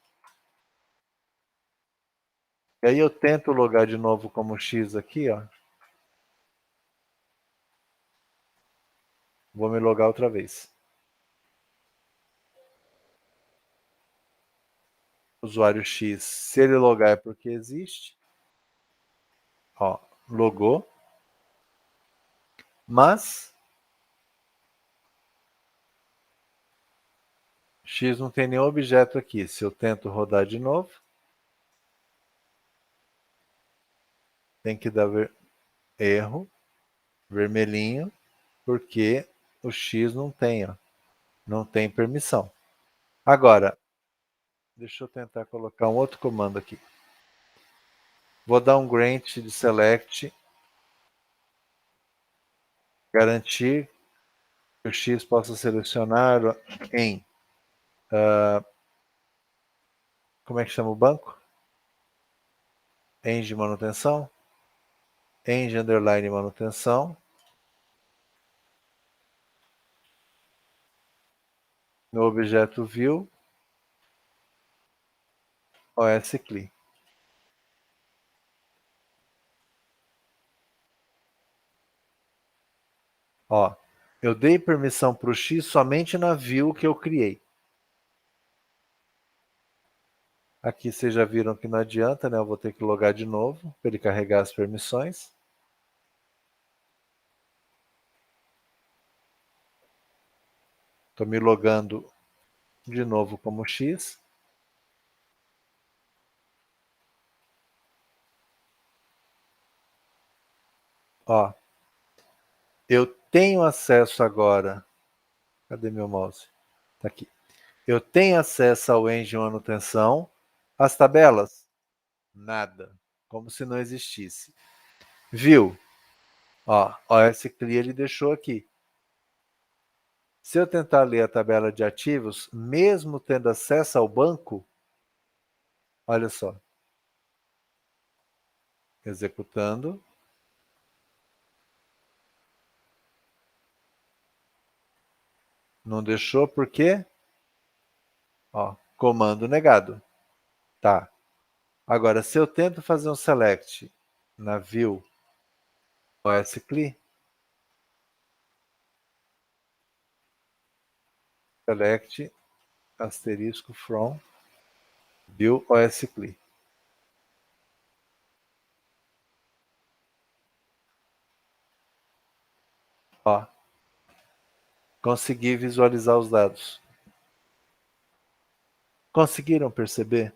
E aí eu tento logar de novo como X aqui, ó. Vou me logar outra vez. Usuário X, se ele logar é porque existe. Ó, logou. Mas X não tem nenhum objeto aqui. Se eu tento rodar de novo, tem que dar erro, vermelhinho, porque o X não tem, ó, não tem permissão. Agora, deixa eu tentar colocar um outro comando aqui. Vou dar um grant de select, garantir que o X possa selecionar em, como é que chama o banco? Eng manutenção, eng underline manutenção, no objeto view, OSCLI. Ó, eu dei permissão para o X somente na view que eu criei. Aqui vocês já viram que não adianta, né? Eu vou ter que logar de novo para ele carregar as permissões. Estou me logando de novo como X. Ó, eu tenho acesso agora. Cadê meu mouse? Tá aqui. Eu tenho acesso ao Engine manutenção. As tabelas? Nada. Como se não existisse. Viu? Ó, OSCLI ele deixou aqui. Se eu tentar ler a tabela de ativos, mesmo tendo acesso ao banco, olha só. Executando. Não deixou por quê? Ó, comando negado. Tá. Agora, se eu tento fazer um select na view OSCLI, select asterisco from view OSCLI. Ó, consegui visualizar os dados. Conseguiram perceber?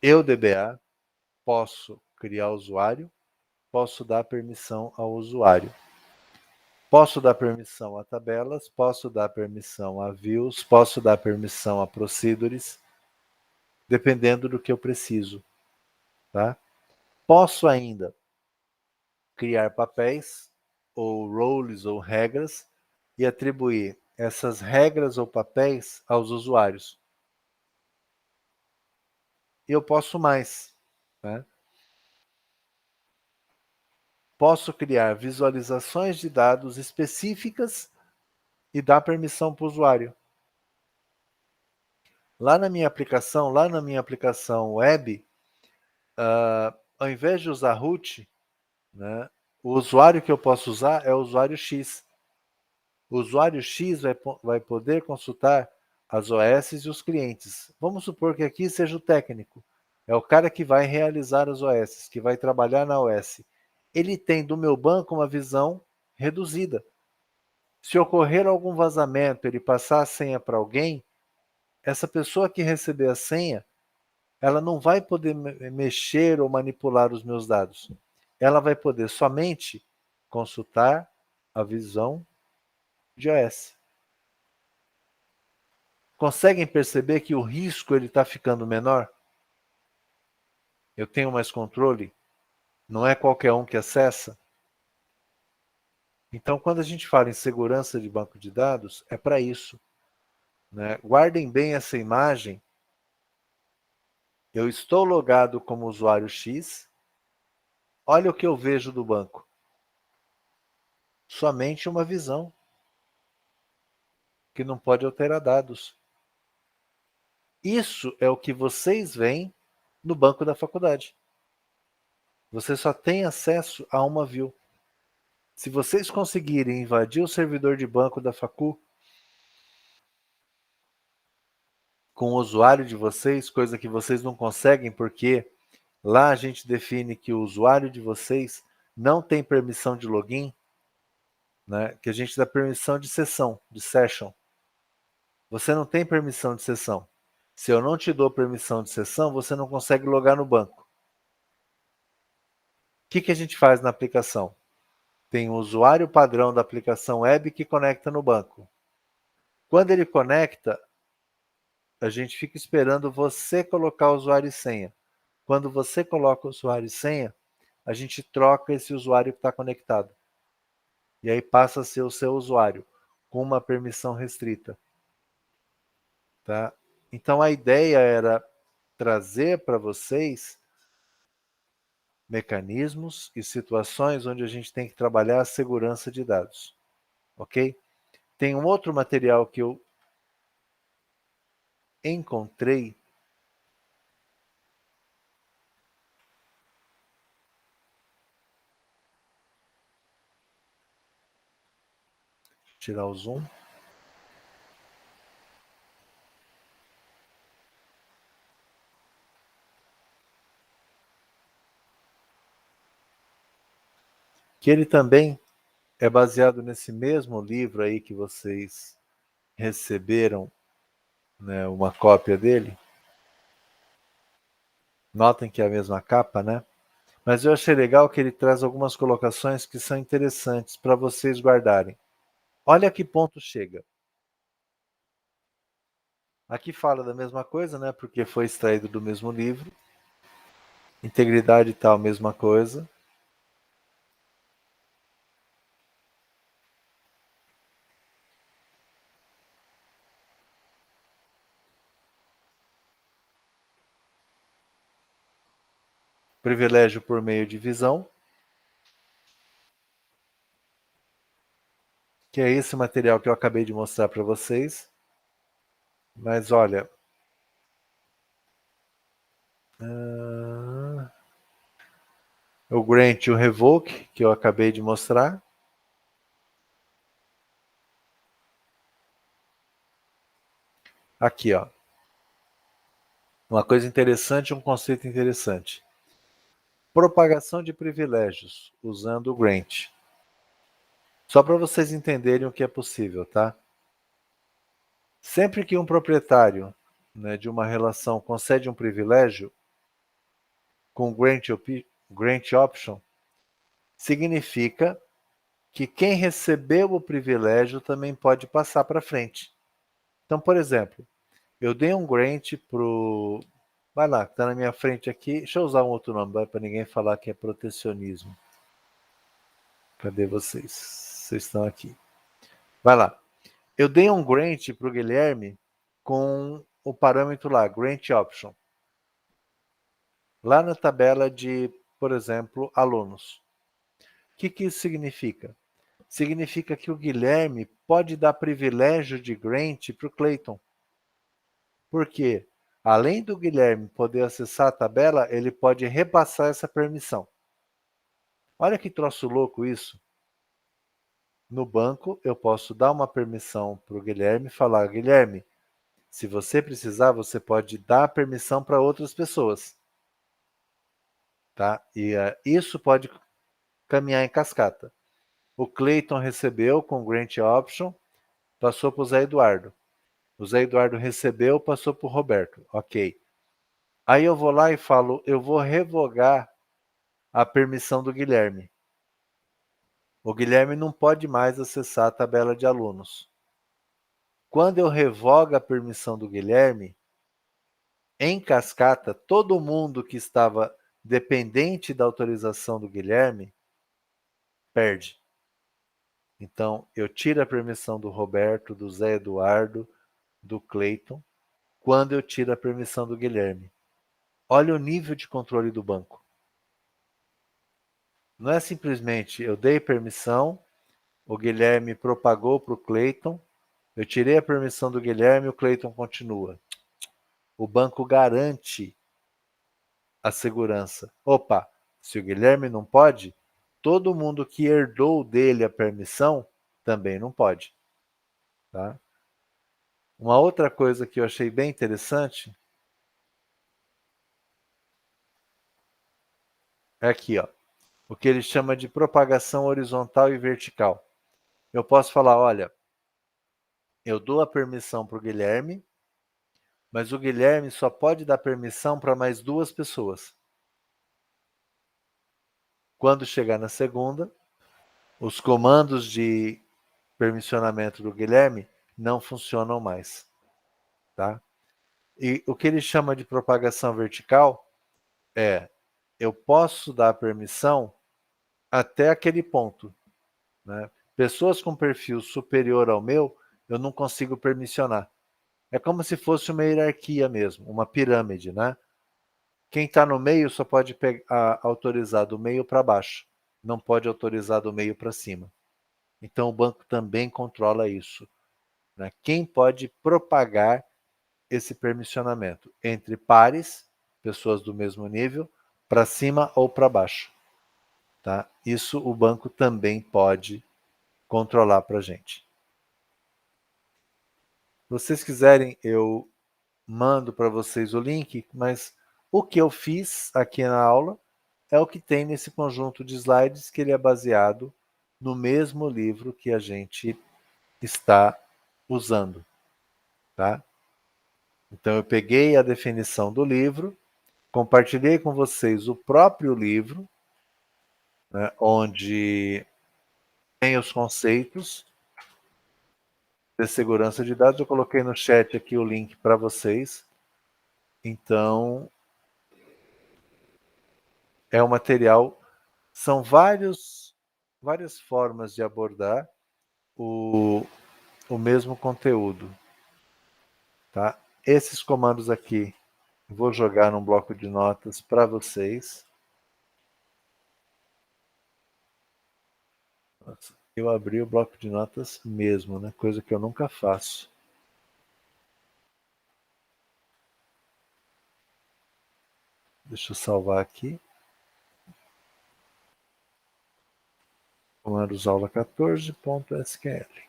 Eu, DBA, posso criar usuário, posso dar permissão ao usuário. Posso dar permissão a tabelas, posso dar permissão a views, posso dar permissão a procedures, dependendo do que eu preciso. Tá? Posso ainda criar papéis, ou roles, ou regras, e atribuir essas regras ou papéis aos usuários. E eu posso mais. Né? Posso criar visualizações de dados específicas e dar permissão para o usuário. Lá na minha aplicação web, ao invés de usar root, né, o usuário que eu posso usar é o usuário X. O usuário X vai poder consultar as OS e os clientes. Vamos supor que aqui seja o técnico. É o cara que vai realizar as OS, que vai trabalhar na OS. Ele tem do meu banco uma visão reduzida. Se ocorrer algum vazamento, ele passar a senha para alguém, essa pessoa que receber a senha, ela não vai poder mexer ou manipular os meus dados. Ela vai poder somente consultar a visão de OS. Conseguem perceber que o risco está ficando menor? Eu tenho mais controle? Não é qualquer um que acessa? Então, quando a gente fala em segurança de banco de dados, é para isso. Né? Guardem bem essa imagem. Eu estou logado como usuário X. Olha o que eu vejo do banco. Somente uma visão, que não pode alterar dados. Isso é o que vocês veem no banco da faculdade. Você só tem acesso a uma view. Se vocês conseguirem invadir o servidor de banco da facu com o usuário de vocês, coisa que vocês não conseguem porque lá a gente define que o usuário de vocês não tem permissão de login, né? Que a gente dá permissão de sessão, de session. Você não tem permissão de sessão. Se eu não te dou permissão de sessão, você não consegue logar no banco. O que a gente faz na aplicação? Tem um usuário padrão da aplicação web que conecta no banco. Quando ele conecta, a gente fica esperando você colocar o usuário e senha. Quando você coloca o usuário e senha, a gente troca esse usuário que está conectado. E aí passa a ser o seu usuário, com uma permissão restrita. Tá? Então a ideia era trazer para vocês mecanismos e situações onde a gente tem que trabalhar a segurança de dados. Ok? Tem um outro material que eu encontrei. Tirar o zoom. Que ele também é baseado nesse mesmo livro aí que vocês receberam, né, uma cópia dele. Notem que é a mesma capa, né? Mas eu achei legal que ele traz algumas colocações que são interessantes para vocês guardarem. Olha a que ponto chega. Aqui fala da mesma coisa, né? Porque foi extraído do mesmo livro. Integridade e tal, mesma coisa. Privilégio por meio de visão. Que é esse material que eu acabei de mostrar para vocês. Mas olha... o grant e o revoke, que eu acabei de mostrar. Aqui, ó. Uma coisa interessante, um conceito interessante. Propagação de privilégios, usando o grant. Só para vocês entenderem o que é possível, tá? Sempre que um proprietário, né, de uma relação concede um privilégio com grant option, significa que quem recebeu o privilégio também pode passar para frente. Então, por exemplo, eu dei um grant pro... Vai lá, que está na minha frente aqui. Deixa eu usar um outro nome, para ninguém falar que é protecionismo. Cadê vocês? Vocês estão aqui. Vai lá. Eu dei um grant para o Guilherme com o parâmetro lá, grant option. Lá na tabela de, por exemplo, alunos. O que isso significa? Significa que o Guilherme pode dar privilégio de grant para o Clayton. Por quê? Além do Guilherme poder acessar a tabela, ele pode repassar essa permissão. Olha que troço louco isso. No banco, eu posso dar uma permissão para o Guilherme e falar: Guilherme, se você precisar, você pode dar permissão para outras pessoas. Tá? E isso pode caminhar em cascata. O Clayton recebeu com Grant Option, passou para o Zé Eduardo. O Zé Eduardo recebeu, passou para o Roberto. Ok. Aí eu vou lá e falo: eu vou revogar a permissão do Guilherme. O Guilherme não pode mais acessar a tabela de alunos. Quando eu revogo a permissão do Guilherme, em cascata, todo mundo que estava dependente da autorização do Guilherme perde. Então, eu tiro a permissão do Roberto, do Zé Eduardo, do Clayton, quando eu tiro a permissão do Guilherme. Olha o nível de controle do banco. Não é simplesmente eu dei permissão, o Guilherme propagou para o Clayton, eu tirei a permissão do Guilherme e o Clayton continua. O banco garante a segurança. Opa, se o Guilherme não pode, todo mundo que herdou dele a permissão também não pode. Tá? Uma outra coisa que eu achei bem interessante é aqui, ó, o que ele chama de propagação horizontal e vertical. Eu posso falar, olha, eu dou a permissão para o Guilherme, mas o Guilherme só pode dar permissão para mais 2 pessoas. Quando chegar na segunda, os comandos de permissionamento do Guilherme não funcionam mais, tá? E o que ele chama de propagação vertical é: eu posso dar permissão até aquele ponto, né? Pessoas com perfil superior ao meu, eu não consigo permissionar. É como se fosse uma hierarquia mesmo, uma pirâmide, né? Quem está no meio só pode autorizar do meio para baixo, não pode autorizar do meio para cima. Então o banco também controla isso, né? Quem pode propagar esse permissionamento entre pares, pessoas do mesmo nível, para cima ou para baixo, tá? Isso o banco também pode controlar para a gente. Se vocês quiserem, eu mando para vocês o link, mas o que eu fiz aqui na aula é o que tem nesse conjunto de slides, que ele é baseado no mesmo livro que a gente está usando, tá? Então eu peguei a definição do livro, compartilhei com vocês o próprio livro, né, onde tem os conceitos de segurança de dados. Eu coloquei no chat aqui o link para vocês. Então, é um material, são várias formas de abordar o mesmo conteúdo, tá? Esses comandos aqui, vou jogar num bloco de notas para vocês. Nossa, eu abri o bloco de notas mesmo, né? Coisa que eu nunca faço. Deixa eu salvar aqui. Comandos aula 14.sql.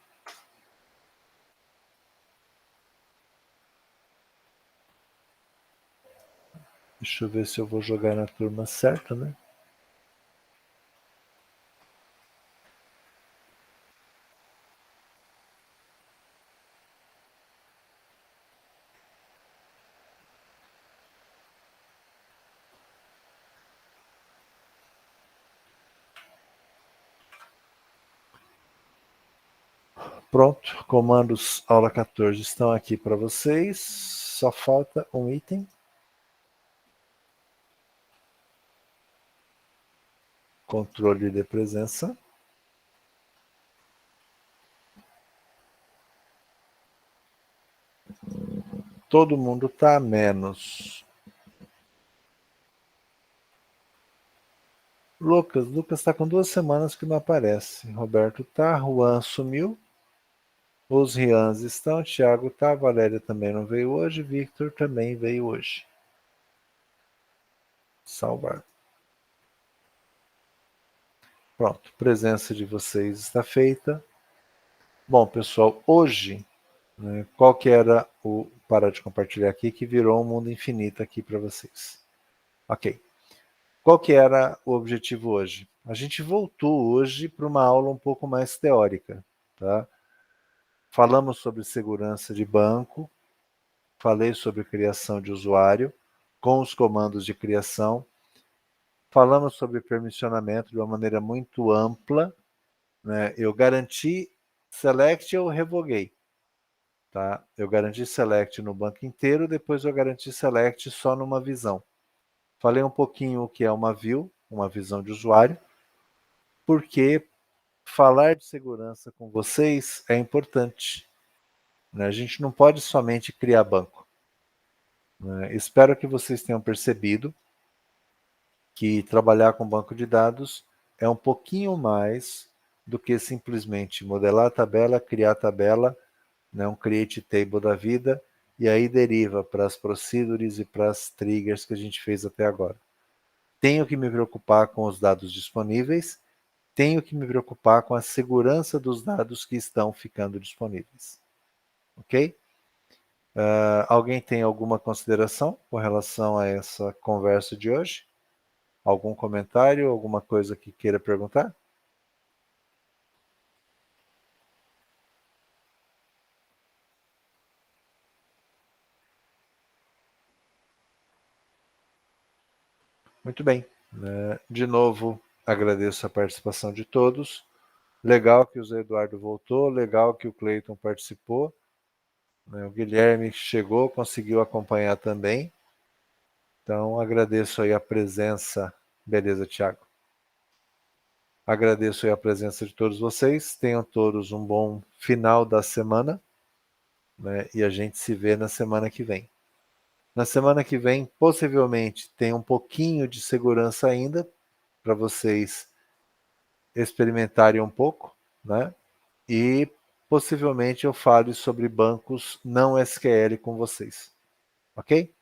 Deixa eu ver se eu vou jogar na turma certa, né? Pronto, comandos aula 14 estão aqui para vocês. Só falta um item. Controle de presença. Todo mundo tá menos Lucas está com 2 semanas que não aparece. Roberto tá, Juan sumiu. Os Rians estão, Thiago tá, Valéria também não veio hoje, Victor também veio hoje. Salvar. Pronto, presença de vocês está feita. Bom, pessoal, hoje, né, qual que era o... Parar de compartilhar aqui, que virou um mundo infinito aqui para vocês. Ok. Qual que era o objetivo hoje? A gente voltou hoje para uma aula um pouco mais teórica, tá? Falamos sobre segurança de banco, falei sobre criação de usuário, com os comandos de criação, falamos sobre permissionamento de uma maneira muito ampla, né? Eu garanti select, eu revoguei, tá? Eu garanti select no banco inteiro, depois eu garanti select só numa visão. Falei um pouquinho o que é uma view, uma visão de usuário, porque falar de segurança com vocês é importante, né? A gente não pode somente criar banco, né? Espero que vocês tenham percebido que trabalhar com banco de dados é um pouquinho mais do que simplesmente modelar a tabela, né, um create table da vida, e aí deriva para as procedures e para as triggers que a gente fez até agora. Tenho que me preocupar com os dados disponíveis, tenho que me preocupar com a segurança dos dados que estão ficando disponíveis. Ok? Alguém tem alguma consideração com relação a essa conversa de hoje? Algum comentário, alguma coisa que queira perguntar? Muito bem. De novo, agradeço a participação de todos. Legal que o Zé Eduardo voltou, legal que o Cleiton participou. O Guilherme chegou, conseguiu acompanhar também. Então, agradeço aí a presença. Beleza, Thiago? Agradeço aí a presença de todos vocês. Tenham todos um bom final da semana, né? E a gente se vê na semana que vem. Na semana que vem, possivelmente, tem um pouquinho de segurança ainda para vocês experimentarem um pouco, né? E possivelmente eu fale sobre bancos não SQL com vocês. Ok?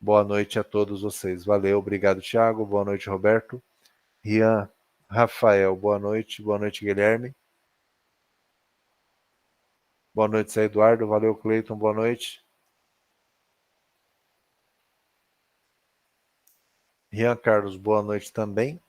Boa noite a todos vocês. Valeu, obrigado, Thiago. Boa noite, Roberto. Rian, Rafael, boa noite. Boa noite, Guilherme. Boa noite, Zé Eduardo. Valeu, Cleiton. Boa noite. Rian Carlos, boa noite também.